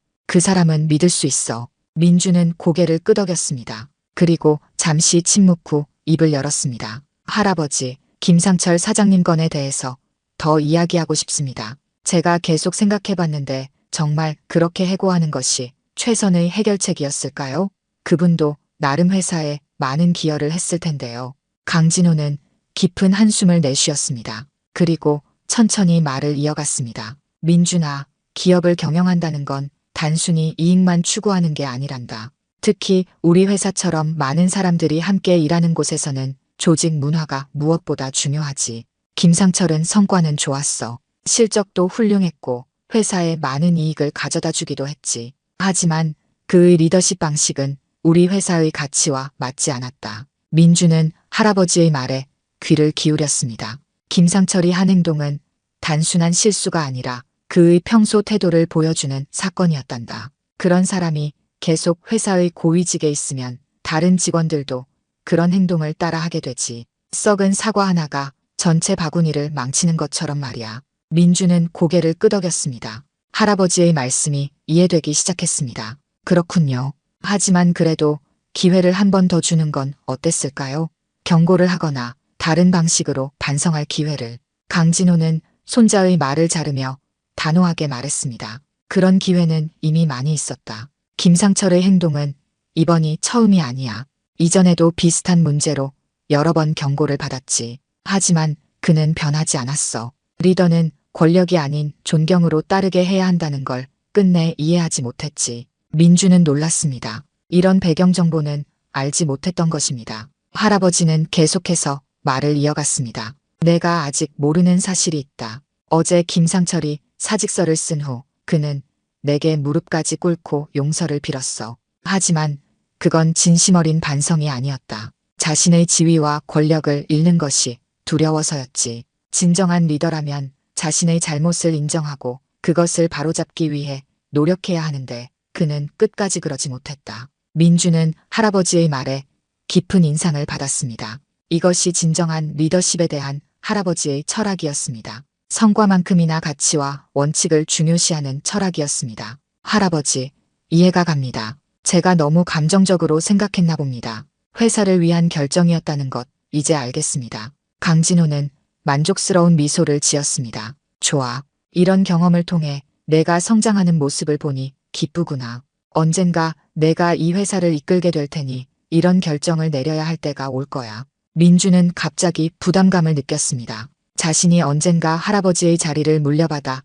Speaker 1: 그 사람은 믿을 수 있어. 민주는 고개를 끄덕였습니다. 그리고 잠시 침묵 후 입을 열었습니다. 할아버지, 김상철 사장님 건에 대해서 더 이야기하고 싶습니다. 제가 계속 생각해봤는데 정말 그렇게 해고하는 것이 최선의 해결책이었을까요? 그분도 나름 회사에 많은 기여를 했을 텐데요. 강진호는 깊은 한숨을 내쉬었습니다. 그리고 천천히 말을 이어갔습니다. 민준아, 기업을 경영한다는 건 단순히 이익만 추구하는 게 아니란다. 특히 우리 회사처럼 많은 사람들이 함께 일하는 곳에서는 조직 문화가 무엇보다 중요하지. 김상철은 성과는 좋았어. 실적도 훌륭했고 회사에 많은 이익을 가져다 주기도 했지. 하지만 그의 리더십 방식은 우리 회사의 가치와 맞지 않았다. 민주는 할아버지의 말에 귀를 기울였습니다. 김상철이 한 행동은 단순한 실수가 아니라 그의 평소 태도를 보여주는 사건이었단다. 그런 사람이 계속 회사의 고위직에 있으면 다른 직원들도 그런 행동을 따라 하게 되지. 썩은 사과 하나가 전체 바구니를 망치는 것처럼 말이야. 민주는 고개를 끄덕였습니다. 할아버지의 말씀이 이해되기 시작했습니다. 그렇군요. 하지만 그래도 기회를 한 번 더 주는 건 어땠을까요? 경고를 하거나 다른 방식으로 반성할 기회를. 강진호는 손자의 말을 자르며 단호하게 말했습니다. 그런 기회는 이미 많이 있었다. 김상철의 행동은 이번이 처음이 아니야. 이전에도 비슷한 문제로 여러 번 경고를 받았지. 하지만 그는 변하지 않았어. 리더는 권력이 아닌 존경으로 따르게 해야 한다는 걸 끝내 이해하지 못했지. 민주는 놀랐습니다. 이런 배경 정보는 알지 못했던 것입니다. 할아버지는 계속해서 말을 이어갔습니다. 내가 아직 모르는 사실이 있다. 어제 김상철이 사직서를 쓴 후 그는 내게 무릎까지 꿇고 용서를 빌었어. 하지만 그건 진심 어린 반성이 아니었다. 자신의 지위와 권력을 잃는 것이 두려워서였지. 진정한 리더라면 자신의 잘못을 인정하고 그것을 바로잡기 위해 노력해야 하는데 그는 끝까지 그러지 못했다. 민주는 할아버지의 말에 깊은 인상을 받았습니다. 이것이 진정한 리더십에 대한 할아버지의 철학이었습니다. 성과만큼이나 가치와 원칙을 중요시하는 철학이었습니다. 할아버지, 이해가 갑니다. 제가 너무 감정적으로 생각했나 봅니다. 회사를 위한 결정이었다는 것 이제 알겠습니다. 강진호는 만족스러운 미소를 지었습니다. 좋아. 이런 경험을 통해 내가 성장하는 모습을 보니 기쁘구나. 언젠가 내가 이 회사를 이끌게 될 테니 이런 결정을 내려야 할 때가 올 거야. 민주는 갑자기 부담감을 느꼈습니다. 자신이 언젠가 할아버지의 자리를 물려받아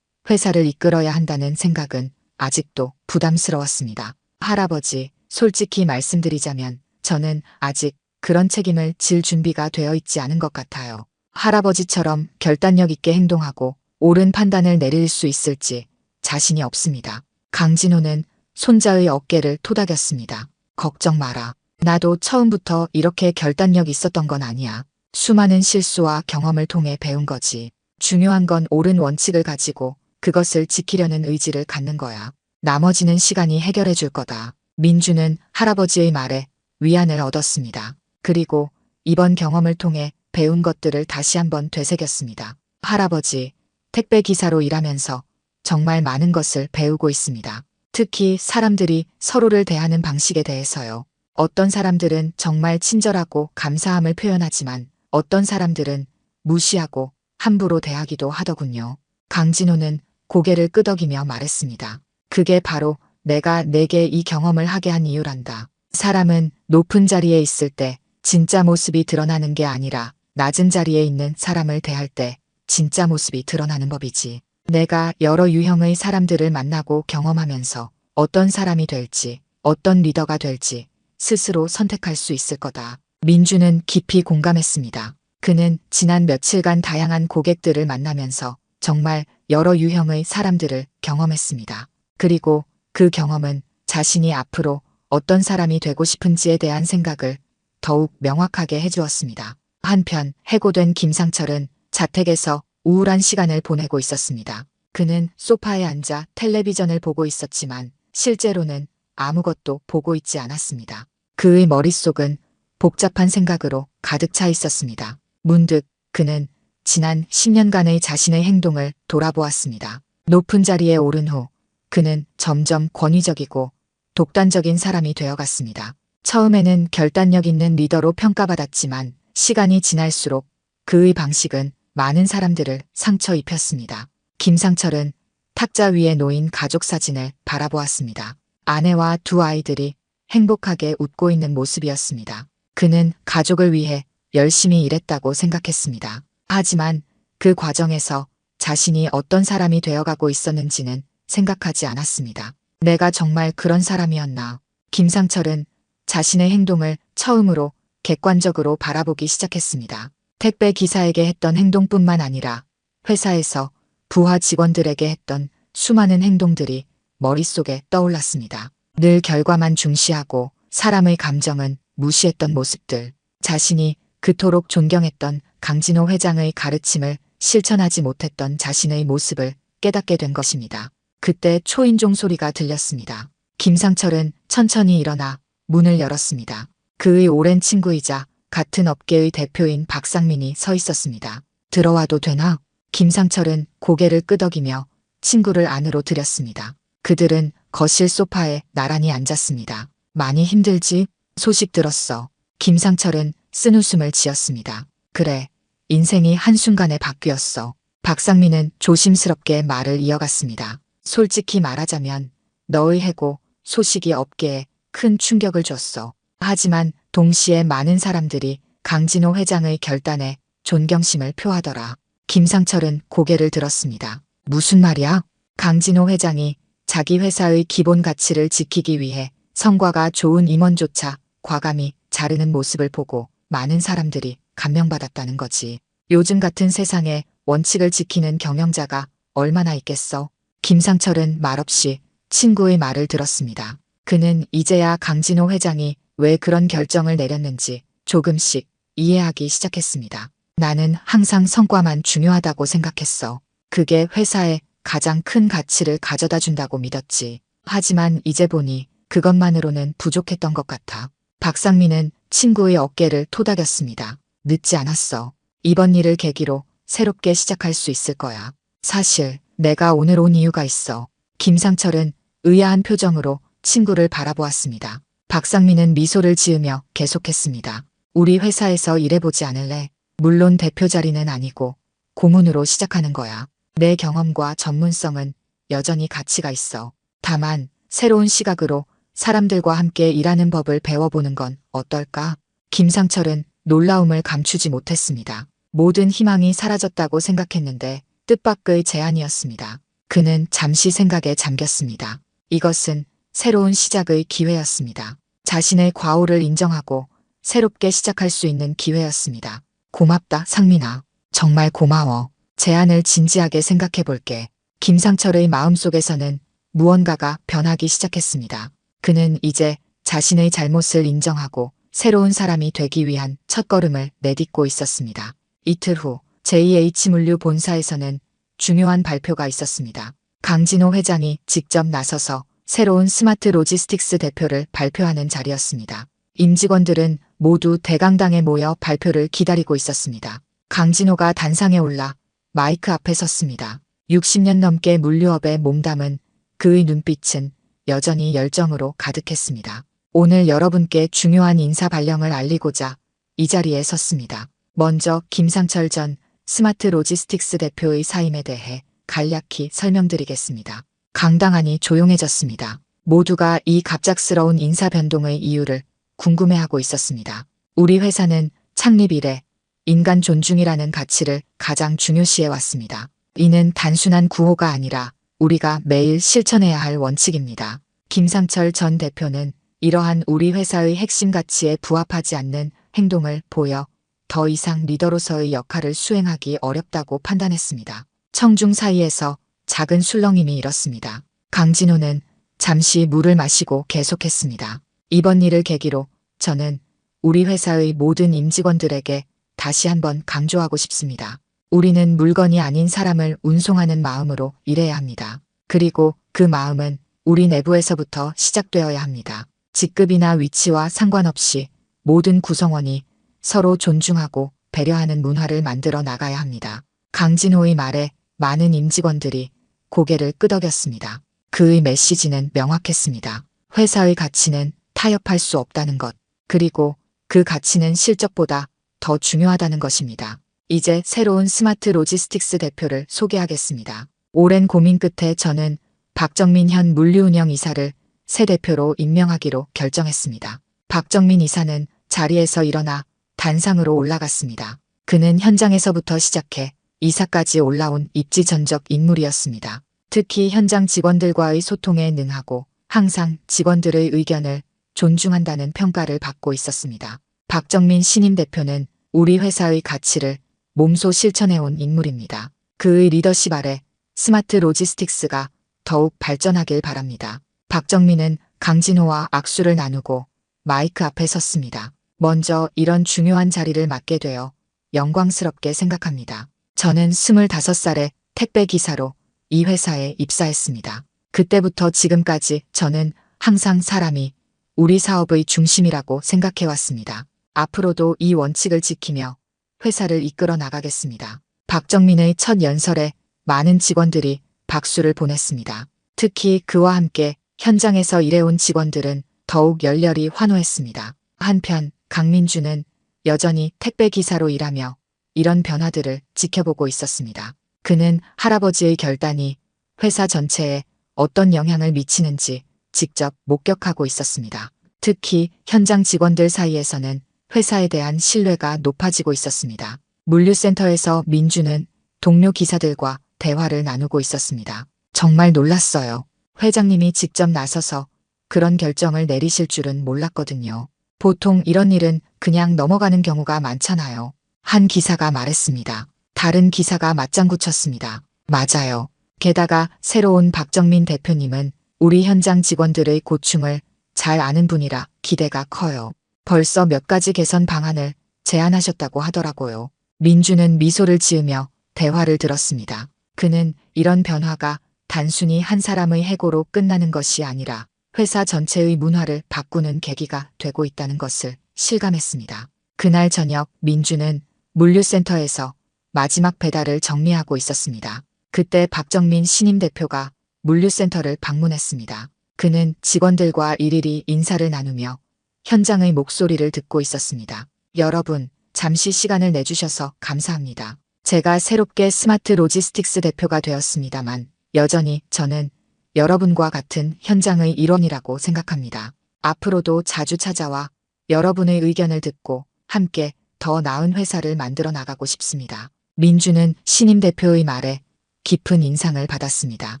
Speaker 1: 회사를 이끌어야 한다는 생각은 아직도 부담스러웠습니다. 할아버지, 솔직히 말씀드리자면 저는 아직 그런 책임을 질 준비가 되어 있지 않은 것 같아요. 할아버지처럼 결단력 있게 행동하고 옳은 판단을 내릴 수 있을지 자신이 없습니다. 강진호는 손자의 어깨를 토닥였습니다. 걱정 마라. 나도 처음부터 이렇게 결단력 있었던 건 아니야. 수많은 실수와 경험을 통해 배운 거지. 중요한 건 옳은 원칙을 가지고 그것을 지키려는 의지를 갖는 거야. 나머지는 시간이 해결해 줄 거다. 민주는 할아버지의 말에 위안을 얻었습니다. 그리고 이번 경험을 통해 배운 것들을 다시 한번 되새겼습니다. 할아버지, 택배 기사로 일하면서 정말 많은 것을 배우고 있습니다. 특히 사람들이 서로를 대하는 방식에 대해서요. 어떤 사람들은 정말 친절하고 감사함을 표현하지만 어떤 사람들은 무시하고 함부로 대하기도 하더군요. 강진호는 고개를 끄덕이며 말했습니다. 그게 바로 내가 내게 이 경험을 하게 한 이유란다. 사람은 높은 자리에 있을 때 진짜 모습이 드러나는 게 아니라 낮은 자리에 있는 사람을 대할 때 진짜 모습이 드러나는 법이지. 내가 여러 유형의 사람들을 만나고 경험하면서 어떤 사람이 될지, 어떤 리더가 될지 스스로 선택할 수 있을 거다. 민주는 깊이 공감했습니다. 그는 지난 며칠간 다양한 고객들을 만나면서 정말 여러 유형의 사람들을 경험했습니다. 그리고 그 경험은 자신이 앞으로 어떤 사람이 되고 싶은지에 대한 생각을 더욱 명확하게 해주었습니다. 한편 해고된 김상철은 자택에서 우울한 시간을 보내고 있었습니다. 그는 소파에 앉아 텔레비전을 보고 있었지만 실제로는 아무것도 보고 있지 않았습니다. 그의 머릿속은 복잡한 생각으로 가득 차 있었습니다. 문득 그는 지난 10년간의 자신의 행동을 돌아보았습니다. 높은 자리에 오른 후 그는 점점 권위적이고 독단적인 사람이 되어갔습니다. 처음에는 결단력 있는 리더로 평가받았지만 시간이 지날수록 그의 방식은 많은 사람들을 상처 입혔습니다. 김상철은 탁자 위에 놓인 가족 사진을 바라보았습니다. 아내와 두 아이들이 행복하게 웃고 있는 모습이었습니다. 그는 가족을 위해 열심히 일했다고 생각했습니다. 하지만 그 과정에서 자신이 어떤 사람이 되어가고 있었는지는 생각하지 않았습니다. 내가 정말 그런 사람이었나? 김상철은 자신의 행동을 처음으로 객관적으로 바라보기 시작했습니다. 택배 기사에게 했던 행동뿐만 아니라 회사에서 부하 직원들에게 했던 수많은 행동들이 머릿속에 떠올랐습니다. 늘 결과만 중시하고 사람의 감정은 무시했던 모습들, 자신이 그토록 존경했던 강진호 회장의 가르침을 실천하지 못했던 자신의 모습을 깨닫게 된 것입니다. 그때 초인종 소리가 들렸습니다. 김상철은 천천히 일어나 문을 열었습니다. 그의 오랜 친구이자 같은 업계의 대표인 박상민이 서 있었습니다. 들어와도 되나? 김상철은 고개를 끄덕이며 친구를 안으로 들였습니다. 그들은 거실 소파에 나란히 앉았습니다. 많이 힘들지? 소식 들었어. 김상철은 쓴웃음을 지었습니다. 그래, 인생이 한순간에 바뀌었어. 박상민은 조심스럽게 말을 이어갔습니다. 솔직히 말하자면 너의 해고 소식이 업계에 큰 충격을 줬어. 하지만 동시에 많은 사람들이 강진호 회장의 결단에 존경심을 표하더라. 김상철은 고개를 들었습니다. 무슨 말이야? 강진호 회장이 자기 회사의 기본 가치를 지키기 위해 성과가 좋은 임원조차 과감히 자르는 모습을 보고 많은 사람들이 감명받았다는 거지. 요즘 같은 세상에 원칙을 지키는 경영자가 얼마나 있겠어? 김상철은 말없이 친구의 말을 들었습니다. 그는 이제야 강진호 회장이 왜 그런 결정을 내렸는지 조금씩 이해하기 시작했습니다. 나는 항상 성과만 중요하다고 생각했어. 그게 회사에 가장 큰 가치를 가져다 준다고 믿었지. 하지만 이제 보니 그것만으로는 부족했던 것 같아. 박상민은 친구의 어깨를 토닥였습니다. 늦지 않았어. 이번 일을 계기로 새롭게 시작할 수 있을 거야. 사실 내가 오늘 온 이유가 있어. 김상철은 의아한 표정으로 친구를 바라보았습니다. 박상민은 미소를 지으며 계속했습니다. 우리 회사에서 일해보지 않을래? 물론 대표 자리는 아니고 고문으로 시작하는 거야. 내 경험과 전문성은 여전히 가치가 있어. 다만 새로운 시각으로 사람들과 함께 일하는 법을 배워보는 건 어떨까? 김상철은 놀라움을 감추지 못했습니다. 모든 희망이 사라졌다고 생각했는데 뜻밖의 제안이었습니다. 그는 잠시 생각에 잠겼습니다. 이것은 새로운 시작의 기회였습니다. 자신의 과오를 인정하고 새롭게 시작할 수 있는 기회였습니다. 고맙다, 상민아. 정말 고마워. 제안을 진지하게 생각해 볼게. 김상철의 마음속에서는 무언가가 변하기 시작했습니다. 그는 이제 자신의 잘못을 인정하고 새로운 사람이 되기 위한 첫걸음을 내딛고 있었습니다. 이틀 후 JH물류 본사에서는 중요한 발표가 있었습니다. 강진호 회장이 직접 나서서 새로운 스마트 로지스틱스 대표를 발표하는 자리였습니다. 임직원들은 모두 대강당에 모여 발표를 기다리고 있었습니다. 강진호가 단상에 올라 마이크 앞에 섰습니다. 60년 넘게 물류업에 몸담은 그의 눈빛은 여전히 열정으로 가득했습니다. 오늘 여러분께 중요한 인사 발령을 알리고자 이 자리에 섰습니다. 먼저 김상철 전 스마트 로지스틱스 대표의 사임에 대해 간략히 설명드리겠습니다. 강당안이 조용해졌습니다. 모두가 이 갑작스러운 인사 변동의 이유를 궁금해하고 있었습니다. 우리 회사는 창립 이래 인간 존중이라는 가치를 가장 중요시해 왔습니다. 이는 단순한 구호가 아니라 우리가 매일 실천해야 할 원칙입니다. 김상철 전 대표는 이러한 우리 회사의 핵심 가치에 부합하지 않는 행동을 보여 더 이상 리더로서의 역할을 수행하기 어렵다고 판단했습니다. 청중 사이에서 작은 술렁임이 일었습니다. 강진호는 잠시 물을 마시고 계속했습니다. 이번 일을 계기로 저는 우리 회사의 모든 임직원들에게 다시 한번 강조하고 싶습니다. 우리는 물건이 아닌 사람을 운송하는 마음으로 일해야 합니다. 그리고 그 마음은 우리 내부에서부터 시작되어야 합니다. 직급이나 위치와 상관없이 모든 구성원이 서로 존중하고 배려하는 문화를 만들어 나가야 합니다. 강진호의 말에 많은 임직원들이 고개를 끄덕였습니다. 그의 메시지는 명확했습니다. 회사의 가치는 타협할 수 없다는 것, 그리고 그 가치는 실적보다 더 중요하다는 것입니다. 이제 새로운 스마트 로지스틱스 대표를 소개하겠습니다. 오랜 고민 끝에 저는 박정민 현 물류운영 이사를 새 대표로 임명하기로 결정했습니다. 박정민 이사는 자리에서 일어나 단상으로 올라갔습니다. 그는 현장에서부터 시작해 이사까지 올라온 입지전적 인물이었습니다. 특히 현장 직원들과의 소통에 능하고 항상 직원들의 의견을 존중한다는 평가를 받고 있었습니다. 박정민 신임 대표는 우리 회사의 가치를 몸소 실천해온 인물입니다. 그의 리더십 아래 스마트 로지스틱스가 더욱 발전하길 바랍니다. 박정민은 강진호와 악수를 나누고 마이크 앞에 섰습니다. 먼저 이런 중요한 자리를 맡게 되어 영광스럽게 생각합니다. 저는 25살에 택배 기사로 이 회사에 입사했습니다. 그때부터 지금까지 저는 항상 사람이 우리 사업의 중심이라고 생각해왔습니다. 앞으로도 이 원칙을 지키며 회사를 이끌어 나가겠습니다. 박정민의 첫 연설에 많은 직원들이 박수를 보냈습니다. 특히 그와 함께 현장에서 일해온 직원들은 더욱 열렬히 환호했습니다. 한편 강민주는 여전히 택배 기사로 일하며 이런 변화들을 지켜보고 있었습니다. 그는 할아버지의 결단이 회사 전체에 어떤 영향을 미치는지 직접 목격하고 있었습니다. 특히 현장 직원들 사이에서는 회사에 대한 신뢰가 높아지고 있었습니다. 물류센터에서 민주는 동료 기사들과 대화를 나누고 있었습니다. 정말 놀랐어요. 회장님이 직접 나서서 그런 결정을 내리실 줄은 몰랐거든요. 보통 이런 일은 그냥 넘어가는 경우가 많잖아요. 한 기사가 말했습니다. 다른 기사가 맞장구 쳤습니다. 맞아요. 게다가 새로운 박정민 대표님은 우리 현장 직원들의 고충을 잘 아는 분이라 기대가 커요. 벌써 몇 가지 개선 방안을 제안하셨다고 하더라고요. 민주는 미소를 지으며 대화를 들었습니다. 그는 이런 변화가 단순히 한 사람의 해고로 끝나는 것이 아니라 회사 전체의 문화를 바꾸는 계기가 되고 있다는 것을 실감했습니다. 그날 저녁 민주는 물류센터에서 마지막 배달을 정리하고 있었습니다. 그때 박정민 신임 대표가 물류센터를 방문했습니다. 그는 직원들과 일일이 인사를 나누며 현장의 목소리를 듣고 있었습니다. 여러분, 잠시 시간을 내주셔서 감사합니다. 제가 새롭게 스마트 로지스틱스 대표가 되었습니다만 여전히 저는 여러분과 같은 현장의 일원이라고 생각합니다. 앞으로도 자주 찾아와 여러분의 의견을 듣고 함께 더 나은 회사를 만들어 나가고 싶습니다. 민주는 신임 대표의 말에 깊은 인상을 받았습니다.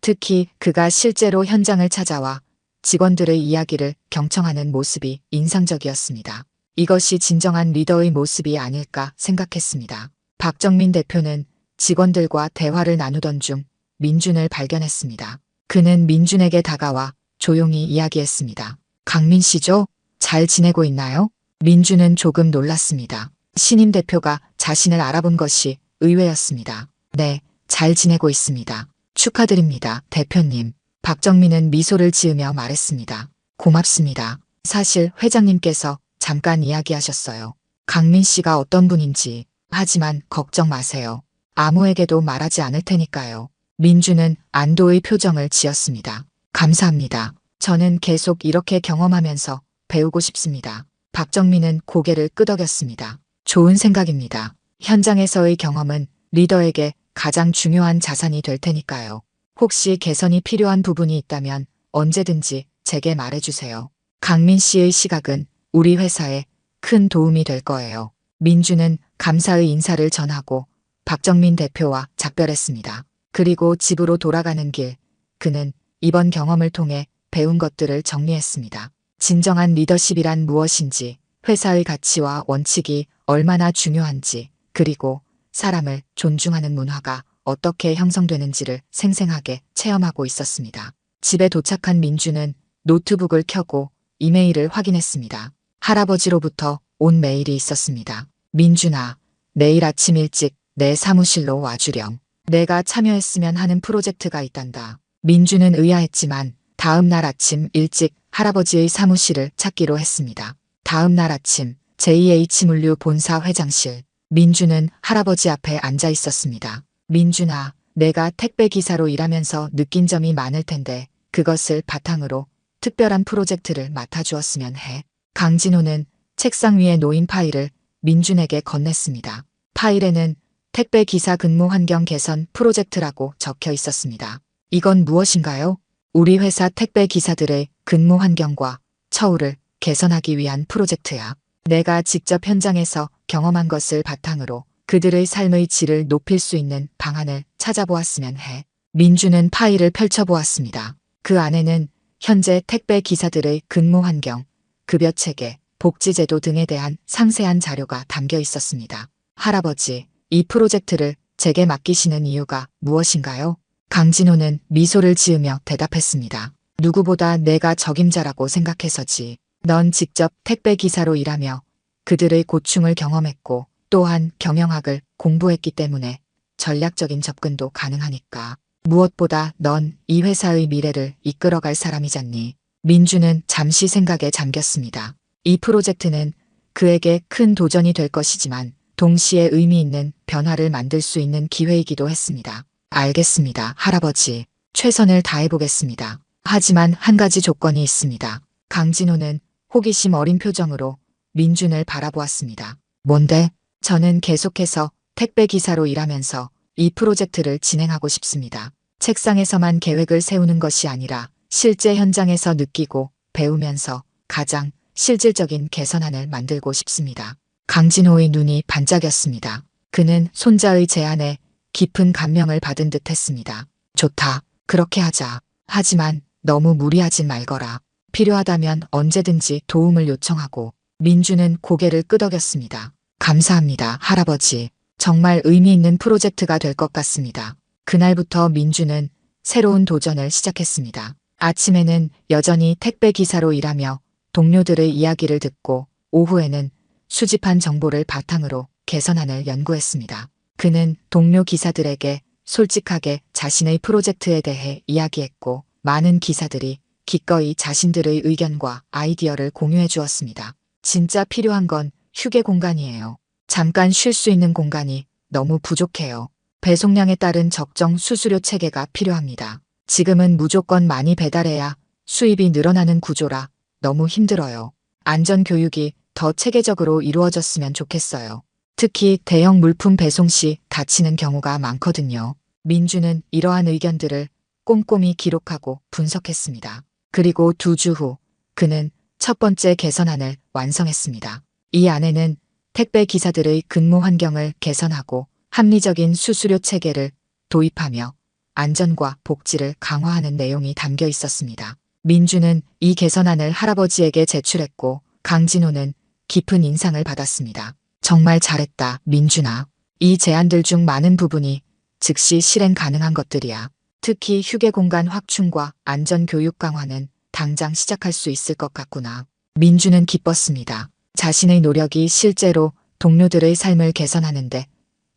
Speaker 1: 특히 그가 실제로 현장을 찾아와 직원들의 이야기를 경청하는 모습이 인상적이었습니다. 이것이 진정한 리더의 모습이 아닐까 생각했습니다. 박정민 대표는 직원들과 대화를 나누던 중 민준을 발견했습니다. 그는 민준에게 다가와 조용히 이야기했습니다. 강민 씨죠? 잘 지내고 있나요? 민준은 조금 놀랐습니다. 신임 대표가 자신을 알아본 것이 의외였습니다. 네, 잘 지내고 있습니다. 축하드립니다, 대표님. 박정민은 미소를 지으며 말했습니다. 고맙습니다. 사실 회장님께서 잠깐 이야기하셨어요. 강민 씨가 어떤 분인지. 하지만 걱정 마세요. 아무에게도 말하지 않을 테니까요. 민주는 안도의 표정을 지었습니다. 감사합니다. 저는 계속 이렇게 경험하면서 배우고 싶습니다. 박정민은 고개를 끄덕였습니다. 좋은 생각입니다. 현장에서의 경험은 리더에게 가장 중요한 자산이 될 테니까요. 혹시 개선이 필요한 부분이 있다면 언제든지 제게 말해주세요. 강민 씨의 시각은 우리 회사에 큰 도움이 될 거예요. 민주는 감사의 인사를 전하고 박정민 대표와 작별했습니다. 그리고 집으로 돌아가는 길, 그는 이번 경험을 통해 배운 것들을 정리했습니다. 진정한 리더십이란 무엇인지, 회사의 가치와 원칙이 얼마나 중요한지, 그리고 사람을 존중하는 문화가 어떻게 형성되는지를 생생하게 체험하고 있었습니다. 집에 도착한 민주는 노트북을 켜고 이메일을 확인했습니다. 할아버지로부터 온 메일이 있었습니다. 민준아, 내일 아침 일찍 내 사무실로 와주렴. 내가 참여했으면 하는 프로젝트가 있단다. 민주는 의아했지만 다음 날 아침 일찍 할아버지의 사무실을 찾기로 했습니다. 다음 날 아침 JH물류 본사 회장실. 민주는 할아버지 앞에 앉아 있었습니다. 민준아, 내가 택배 기사로 일하면서 느낀 점이 많을 텐데 그것을 바탕으로 특별한 프로젝트를 맡아주었으면 해. 강진호는 책상 위에 놓인 파일을 민준에게 건넸습니다. 파일에는 택배 기사 근무 환경 개선 프로젝트라고 적혀 있었습니다. 이건 무엇인가요? 우리 회사 택배 기사들의 근무 환경과 처우를 개선하기 위한 프로젝트야. 내가 직접 현장에서 경험한 것을 바탕으로 그들의 삶의 질을 높일 수 있는 방안을 찾아보았으면 해. 민주는 파일을 펼쳐보았습니다. 그 안에는 현재 택배 기사들의 근무 환경, 급여 체계, 복지제도 등에 대한 상세한 자료가 담겨 있었습니다. 할아버지, 이 프로젝트를 제게 맡기시는 이유가 무엇인가요? 강진호는 미소를 지으며 대답했습니다. 누구보다 내가 적임자라고 생각해서지. 넌 직접 택배 기사로 일하며 그들의 고충을 경험했고 또한 경영학을 공부했기 때문에 전략적인 접근도 가능하니까. 무엇보다 넌 이 회사의 미래를 이끌어갈 사람이잖니. 민주는 잠시 생각에 잠겼습니다. 이 프로젝트는 그에게 큰 도전이 될 것이지만 동시에 의미 있는 변화를 만들 수 있는 기회이기도 했습니다. 알겠습니다, 할아버지. 최선을 다해보겠습니다. 하지만 한 가지 조건이 있습니다. 강진호는 호기심 어린 표정으로 민준을 바라보았습니다. 뭔데? 저는 계속해서 택배 기사로 일하면서 이 프로젝트를 진행하고 싶습니다. 책상에서만 계획을 세우는 것이 아니라 실제 현장에서 느끼고 배우면서 가장 실질적인 개선안을 만들고 싶습니다. 강진호의 눈이 반짝였습니다. 그는 손자의 제안에 깊은 감명을 받은 듯 했습니다. 좋다. 그렇게 하자. 하지만 너무 무리하진 말거라. 필요하다면 언제든지 도움을 요청하고. 민주는 고개를 끄덕였습니다. 감사합니다, 할아버지. 정말 의미 있는 프로젝트가 될 것 같습니다. 그날부터 민주는 새로운 도전을 시작했습니다. 아침에는 여전히 택배 기사로 일하며 동료들의 이야기를 듣고 오후에는 수집한 정보를 바탕으로 개선안을 연구했습니다. 그는 동료 기사들에게 솔직하게 자신의 프로젝트에 대해 이야기했고 많은 기사들이 기꺼이 자신들의 의견과 아이디어를 공유해 주었습니다. 진짜 필요한 건 휴게 공간이에요. 잠깐 쉴 수 있는 공간이 너무 부족해요. 배송량에 따른 적정 수수료 체계가 필요합니다. 지금은 무조건 많이 배달해야 수입이 늘어나는 구조라 너무 힘들어요. 안전교육이 더 체계적으로 이루어졌으면 좋겠어요. 특히 대형 물품 배송 시 다치는 경우가 많거든요. 민주는 이러한 의견들을 꼼꼼히 기록하고 분석했습니다. 그리고 2주 후 그는 첫 번째 개선안을 완성했습니다. 이 안에는 택배 기사들의 근무 환경을 개선하고 합리적인 수수료 체계를 도입하며 안전과 복지를 강화하는 내용이 담겨 있었습니다. 민주는 이 개선안을 할아버지에게 제출했고 강진호는 깊은 인상을 받았습니다. 정말 잘했다, 민준아. 이 제안들 중 많은 부분이 즉시 실행 가능한 것들이야. 특히 휴게 공간 확충과 안전 교육 강화는 당장 시작할 수 있을 것 같구나. 민주는 기뻤습니다. 자신의 노력이 실제로 동료들의 삶을 개선하는데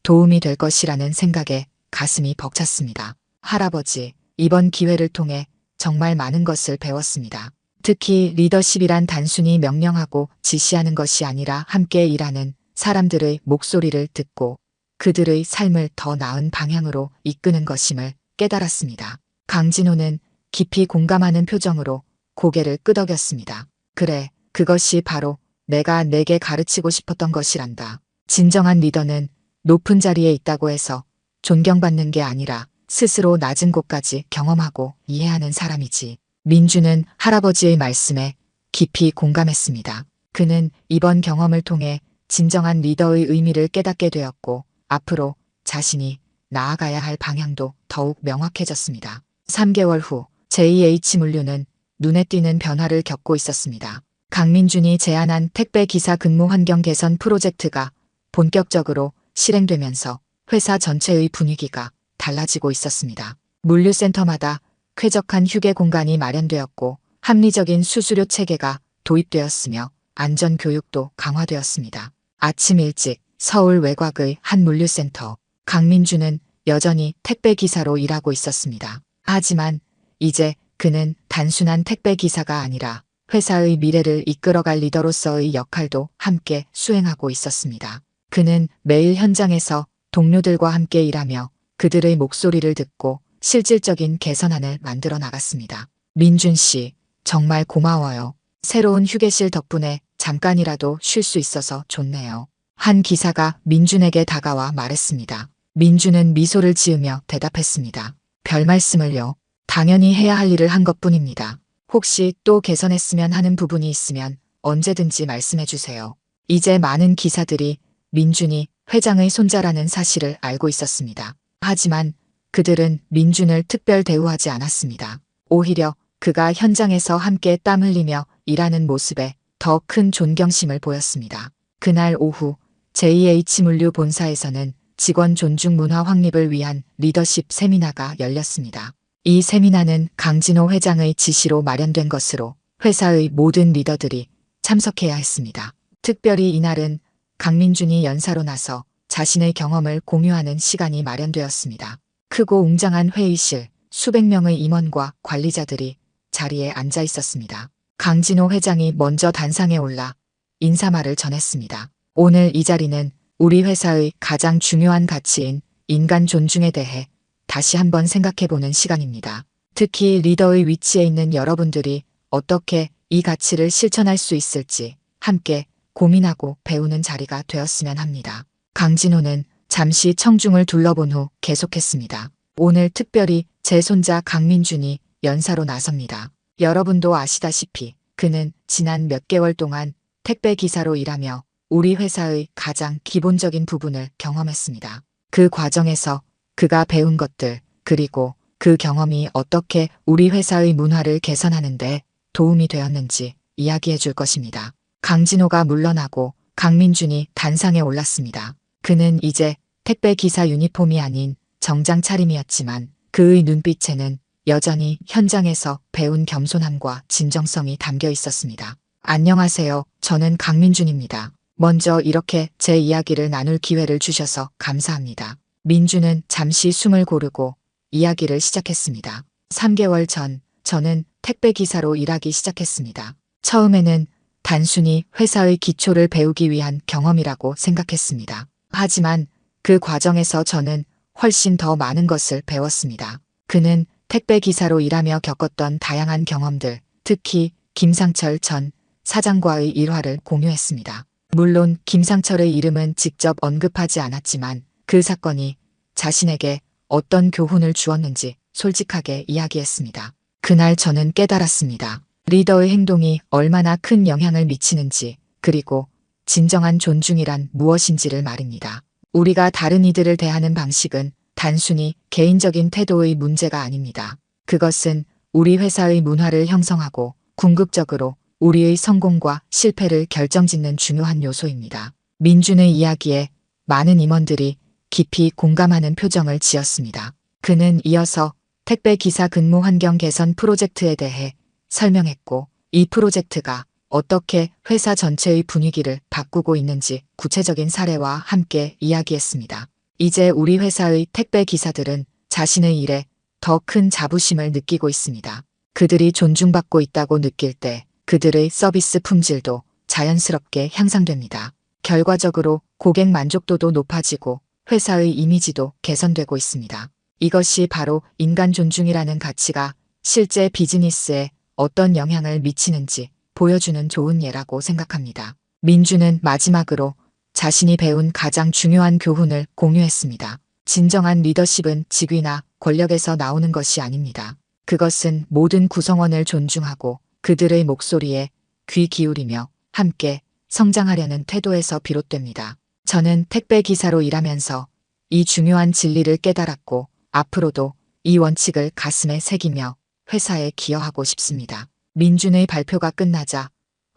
Speaker 1: 도움이 될 것이라는 생각에 가슴이 벅찼습니다. 할아버지, 이번 기회를 통해 정말 많은 것을 배웠습니다. 특히 리더십이란 단순히 명령하고 지시하는 것이 아니라 함께 일하는 사람들의 목소리를 듣고 그들의 삶을 더 나은 방향으로 이끄는 것임을 깨달았습니다. 강진호는 깊이 공감하는 표정으로 고개를 끄덕였습니다. 그래, 그것이 바로 내가 내게 가르치고 싶었던 것이란다. 진정한 리더는 높은 자리에 있다고 해서 존경받는 게 아니라 스스로 낮은 곳까지 경험하고 이해하는 사람이지. 민주는 할아버지의 말씀에 깊이 공감했습니다. 그는 이번 경험을 통해 진정한 리더의 의미를 깨닫게 되었고 앞으로 자신이 나아가야 할 방향도 더욱 명확해졌습니다. 3개월 후 JH물류는 눈에 띄는 변화를 겪고 있었습니다. 강민준이 제안한 택배 기사 근무 환경 개선 프로젝트가 본격적으로 실행되면서 회사 전체의 분위기가 달라지고 있었습니다. 물류센터마다 쾌적한 휴게 공간이 마련되었고 합리적인 수수료 체계가 도입되었으며 안전교육도 강화되었습니다. 아침 일찍 서울 외곽의 한 물류센터. 강민주는 여전히 택배 기사로 일하고 있었습니다. 하지만 이제 그는 단순한 택배 기사가 아니라 회사의 미래를 이끌어갈 리더로서의 역할도 함께 수행하고 있었습니다. 그는 매일 현장에서 동료들과 함께 일하며 그들의 목소리를 듣고 실질적인 개선안을 만들어 나갔습니다. 민준 씨, 정말 고마워요. 새로운 휴게실 덕분에 잠깐이라도 쉴 수 있어서 좋네요. 한 기사가 민준에게 다가와 말했습니다. 민준은 미소를 지으며 대답했습니다. 별 말씀을요. 당연히 해야 할 일을 한 것뿐입니다. 혹시 또 개선했으면 하는 부분이 있으면 언제든지 말씀해 주세요. 이제 많은 기사들이 민준이 회장의 손자라는 사실을 알고 있었습니다. 하지만 그들은 민준을 특별 대우하지 않았습니다. 오히려 그가 현장에서 함께 땀 흘리며 일하는 모습에 더 큰 존경심을 보였습니다. 그날 오후 JH물류 본사에서는 직원 존중 문화 확립을 위한 리더십 세미나가 열렸습니다. 이 세미나는 강진호 회장의 지시로 마련된 것으로 회사의 모든 리더들이 참석해야 했습니다. 특별히 이날은 강민준이 연사로 나서 자신의 경험을 공유하는 시간이 마련되었습니다. 크고 웅장한 회의실, 수백 명의 임원과 관리자들이 자리에 앉아 있었습니다. 강진호 회장이 먼저 단상에 올라 인사말을 전했습니다. 오늘 이 자리는 우리 회사의 가장 중요한 가치인 인간 존중에 대해 다시 한번 생각해보는 시간입니다. 특히 리더의 위치에 있는 여러분들이 어떻게 이 가치를 실천할 수 있을지 함께 고민하고 배우는 자리가 되었으면 합니다. 강진호는 잠시 청중을 둘러본 후 계속했습니다. 오늘 특별히 제 손자 강민준이 연사로 나섭니다. 여러분도 아시다시피 그는 지난 몇 개월 동안 택배 기사로 일하며 우리 회사의 가장 기본적인 부분을 경험했습니다. 그 과정에서 그가 배운 것들, 그리고 그 경험이 어떻게 우리 회사의 문화를 개선하는데 도움이 되었는지 이야기해 줄 것입니다. 강진호가 물러나고 강민준이 단상에 올랐습니다. 그는 이제 택배 기사 유니폼이 아닌 정장 차림이었지만 그의 눈빛에는 여전히 현장에서 배운 겸손함과 진정성이 담겨 있었습니다. 안녕하세요. 저는 강민준입니다. 먼저 이렇게 제 이야기를 나눌 기회를 주셔서 감사합니다. 민준은 잠시 숨을 고르고 이야기를 시작했습니다. 3개월 전 저는 택배 기사로 일하기 시작했습니다. 처음에는 단순히 회사의 기초를 배우기 위한 경험이라고 생각했습니다. 하지만 그 과정에서 저는 훨씬 더 많은 것을 배웠습니다. 그는 택배 기사로 일하며 겪었던 다양한 경험들, 특히 김상철 전 사장과의 일화를 공유했습니다. 물론 김상철의 이름은 직접 언급하지 않았지만 그 사건이 자신에게 어떤 교훈을 주었는지 솔직하게 이야기했습니다. 그날 저는 깨달았습니다. 리더의 행동이 얼마나 큰 영향을 미치는지, 그리고 진정한 존중이란 무엇인지를 말입니다. 우리가 다른 이들을 대하는 방식은 단순히 개인적인 태도의 문제가 아닙니다. 그것은 우리 회사의 문화를 형성하고 궁극적으로 우리의 성공과 실패를 결정짓는 중요한 요소입니다. 민준의 이야기에 많은 임원들이 깊이 공감하는 표정을 지었습니다. 그는 이어서 택배 기사 근무 환경 개선 프로젝트에 대해 설명했고 이 프로젝트가 어떻게 회사 전체의 분위기를 바꾸고 있는지 구체적인 사례와 함께 이야기했습니다. 이제 우리 회사의 택배 기사들은 자신의 일에 더 큰 자부심을 느끼고 있습니다. 그들이 존중받고 있다고 느낄 때 그들의 서비스 품질도 자연스럽게 향상됩니다. 결과적으로 고객 만족도도 높아지고 회사의 이미지도 개선되고 있습니다. 이것이 바로 인간 존중이라는 가치가 실제 비즈니스에 어떤 영향을 미치는지 보여주는 좋은 예라고 생각합니다. 민주는 마지막으로 자신이 배운 가장 중요한 교훈을 공유했습니다. 진정한 리더십은 직위나 권력에서 나오는 것이 아닙니다. 그것은 모든 구성원을 존중하고 그들의 목소리에 귀 기울이며 함께 성장하려는 태도에서 비롯됩니다. 저는 택배 기사로 일하면서 이 중요한 진리를 깨달았고 앞으로도 이 원칙을 가슴에 새기며 회사에 기여하고 싶습니다. 민준의 발표가 끝나자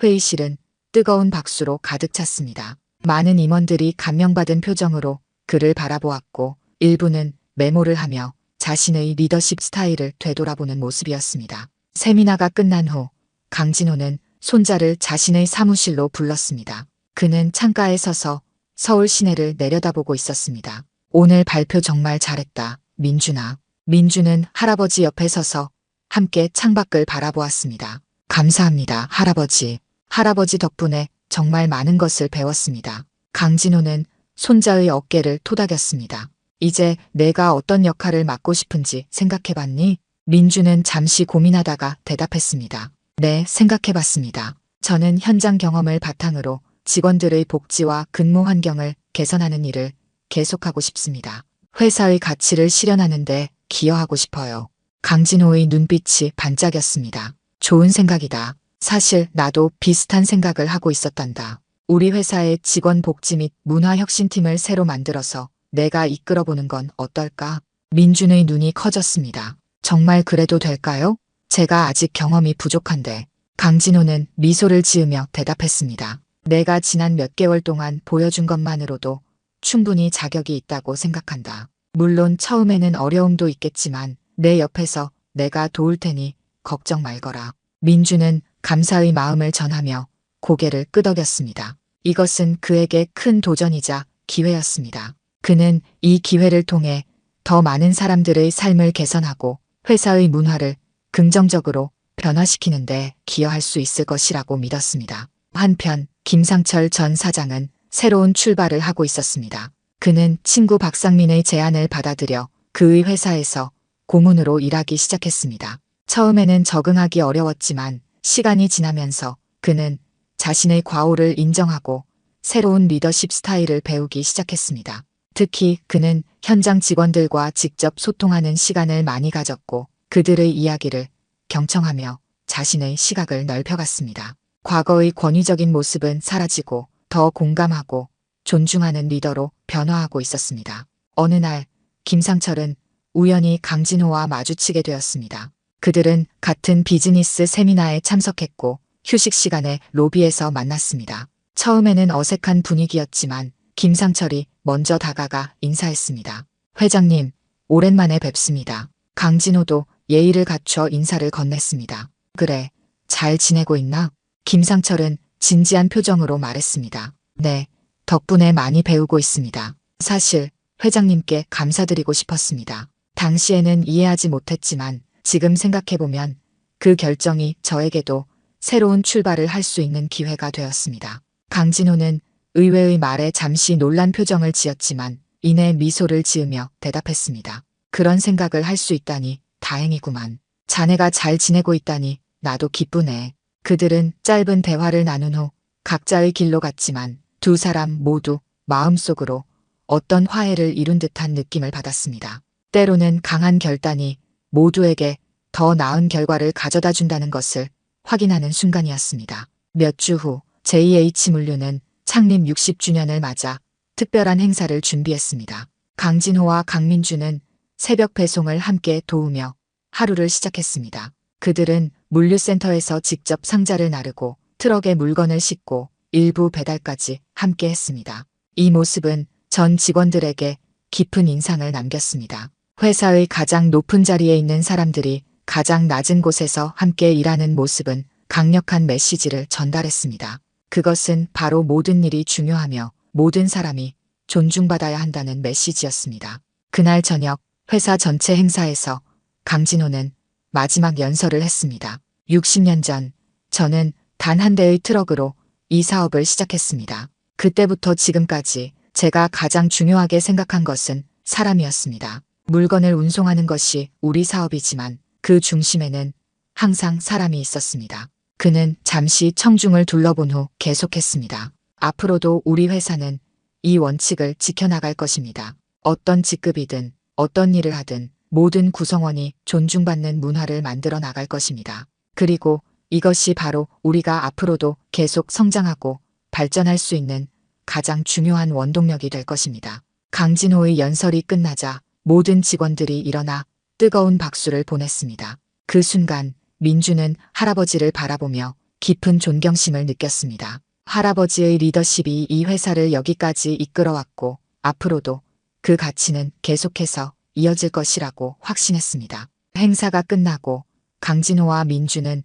Speaker 1: 회의실은 뜨거운 박수로 가득 찼습니다. 많은 임원들이 감명받은 표정으로 그를 바라보았고 일부는 메모를 하며 자신의 리더십 스타일을 되돌아보는 모습이었습니다. 세미나가 끝난 후 강진호는 손자를 자신의 사무실로 불렀습니다. 그는 창가에 서서 서울 시내를 내려다보고 있었습니다. 오늘 발표 정말 잘했다, 민준아. 민준은 할아버지 옆에 서서 함께 창밖을 바라보았습니다. 감사합니다, 할아버지. 할아버지 덕분에 정말 많은 것을 배웠습니다. 강진호는 손자의 어깨를 토닥였습니다. 이제 내가 어떤 역할을 맡고 싶은지 생각해봤니? 민주는 잠시 고민하다가 대답했습니다. 네, 생각해봤습니다. 저는 현장 경험을 바탕으로 직원들의 복지와 근무 환경을 개선하는 일을 계속하고 싶습니다. 회사의 가치를 실현하는데 기여하고 싶어요. 강진호의 눈빛이 반짝였습니다. 좋은 생각이다. 사실 나도 비슷한 생각을 하고 있었단다. 우리 회사의 직원 복지 및 문화혁신팀을 새로 만들어서 내가 이끌어보는 건 어떨까? 민준의 눈이 커졌습니다. 정말 그래도 될까요? 제가 아직 경험이 부족한데. 강진호는 미소를 지으며 대답했습니다. 내가 지난 몇 개월 동안 보여준 것만으로도 충분히 자격이 있다고 생각한다. 물론 처음에는 어려움도 있겠지만 내 옆에서 내가 도울 테니 걱정 말거라. 민주는 감사의 마음을 전하며 고개를 끄덕였습니다. 이것은 그에게 큰 도전이자 기회였습니다. 그는 이 기회를 통해 더 많은 사람들의 삶을 개선하고 회사의 문화를 긍정적으로 변화시키는데 기여할 수 있을 것이라고 믿었습니다. 한편 김상철 전 사장은 새로운 출발을 하고 있었습니다. 그는 친구 박상민의 제안을 받아들여 그의 회사에서 고문으로 일하기 시작했습니다. 처음에는 적응하기 어려웠지만 시간이 지나면서 그는 자신의 과오를 인정하고 새로운 리더십 스타일을 배우기 시작했습니다. 특히 그는 현장 직원들과 직접 소통하는 시간을 많이 가졌고 그들의 이야기를 경청하며 자신의 시각을 넓혀갔습니다. 과거의 권위적인 모습은 사라지고 더 공감하고 존중하는 리더로 변화하고 있었습니다. 어느 날 김상철은 우연히 강진호와 마주치게 되었습니다. 그들은 같은 비즈니스 세미나에 참석했고 휴식 시간에 로비에서 만났습니다. 처음에는 어색한 분위기였지만 김상철이 먼저 다가가 인사했습니다. 회장님, 오랜만에 뵙습니다. 강진호도 예의를 갖춰 인사를 건넸습니다. 그래, 잘 지내고 있나? 김상철은 진지한 표정으로 말했습니다. 네, 덕분에 많이 배우고 있습니다. 사실 회장님께 감사드리고 싶었습니다. 당시에는 이해하지 못했지만 지금 생각해보면 그 결정이 저에게도 새로운 출발을 할 수 있는 기회가 되었습니다. 강진호는 의외의 말에 잠시 놀란 표정을 지었지만 이내 미소를 지으며 대답했습니다. 그런 생각을 할 수 있다니 다행이구만. 자네가 잘 지내고 있다니 나도 기쁘네. 그들은 짧은 대화를 나눈 후 각자의 길로 갔지만 두 사람 모두 마음속으로 어떤 화해를 이룬 듯한 느낌을 받았습니다. 때로는 강한 결단이 모두에게 더 나은 결과를 가져다 준다는 것을 확인하는 순간이었습니다. 몇 주 후 JH물류는 창립 60주년을 맞아 특별한 행사를 준비했습니다. 강진호와 강민주는 새벽 배송을 함께 도우며 하루를 시작했습니다. 그들은 물류센터에서 직접 상자를 나르고 트럭에 물건을 싣고 일부 배달까지 함께 했습니다. 이 모습은 전 직원들에게 깊은 인상을 남겼습니다. 회사의 가장 높은 자리에 있는 사람들이 가장 낮은 곳에서 함께 일하는 모습은 강력한 메시지를 전달했습니다. 그것은 바로 모든 일이 중요하며 모든 사람이 존중받아야 한다는 메시지였습니다. 그날 저녁 회사 전체 행사에서 강진호는 마지막 연설을 했습니다. 60년 전 저는 단 한 대의 트럭으로 이 사업을 시작했습니다. 그때부터 지금까지 제가 가장 중요하게 생각한 것은 사람이었습니다. 물건을 운송하는 것이 우리 사업이지만 그 중심에는 항상 사람이 있었습니다. 그는 잠시 청중을 둘러본 후 계속했습니다. 앞으로도 우리 회사는 이 원칙을 지켜나갈 것입니다. 어떤 직급이든 어떤 일을 하든 모든 구성원이 존중받는 문화를 만들어 나갈 것입니다. 그리고 이것이 바로 우리가 앞으로도 계속 성장하고 발전할 수 있는 가장 중요한 원동력이 될 것입니다. 강진호의 연설이 끝나자 모든 직원들이 일어나 뜨거운 박수를 보냈습니다. 그 순간 민주는 할아버지를 바라보며 깊은 존경심을 느꼈습니다. 할아버지의 리더십이 이 회사를 여기까지 이끌어왔고 앞으로도 그 가치는 계속해서 이어질 것이라고 확신했습니다. 행사가 끝나고 강진호와 민주는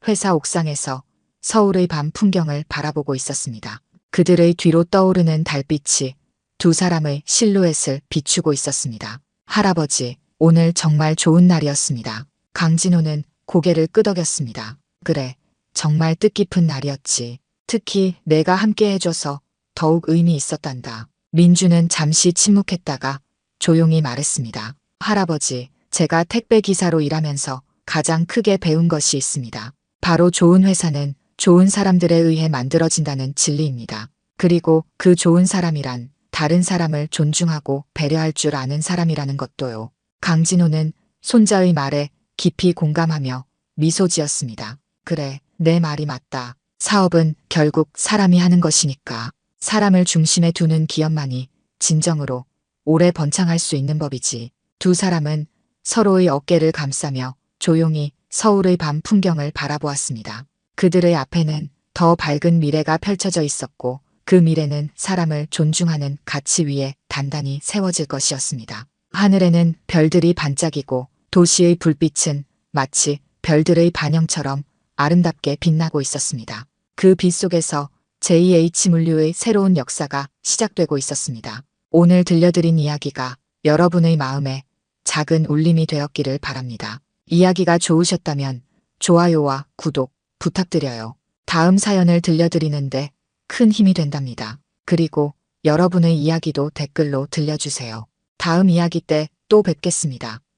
Speaker 1: 회사 옥상에서 서울의 밤 풍경을 바라보고 있었습니다. 그들의 뒤로 떠오르는 달빛이 두 사람의 실루엣을 비추고 있었습니다. 할아버지, 오늘 정말 좋은 날이었습니다. 강진호는 고개를 끄덕였습니다. 그래, 정말 뜻깊은 날이었지. 특히 내가 함께 해줘서 더욱 의미 있었단다. 민주는 잠시 침묵했다가 조용히 말했습니다. 할아버지, 제가 택배 기사로 일하면서 가장 크게 배운 것이 있습니다. 바로 좋은 회사는 좋은 사람들에 의해 만들어진다는 진리입니다. 그리고 그 좋은 사람이란 다른 사람을 존중하고 배려할 줄 아는 사람이라는 것도요. 강진호는 손자의 말에 깊이 공감하며 미소 지었습니다. 그래, 내 말이 맞다. 사업은 결국 사람이 하는 것이니까 사람을 중심에 두는 기업만이 진정으로 오래 번창할 수 있는 법이지. 두 사람은 서로의 어깨를 감싸며 조용히 서울의 밤 풍경을 바라보았습니다. 그들의 앞에는 더 밝은 미래가 펼쳐져 있었고 그 미래는 사람을 존중하는 가치 위에 단단히 세워질 것이었습니다. 하늘에는 별들이 반짝이고 도시의 불빛은 마치 별들의 반영처럼 아름답게 빛나고 있었습니다. 그 빛 속에서 JH물류의 새로운 역사가 시작되고 있었습니다. 오늘 들려드린 이야기가 여러분의 마음에 작은 울림이 되었기를 바랍니다. 이야기가 좋으셨다면 좋아요와 구독 부탁드려요. 다음 사연을 들려드리는데 큰 힘이 된답니다. 그리고 여러분의 이야기도 댓글로 들려주세요. 다음 이야기 때 또 뵙겠습니다.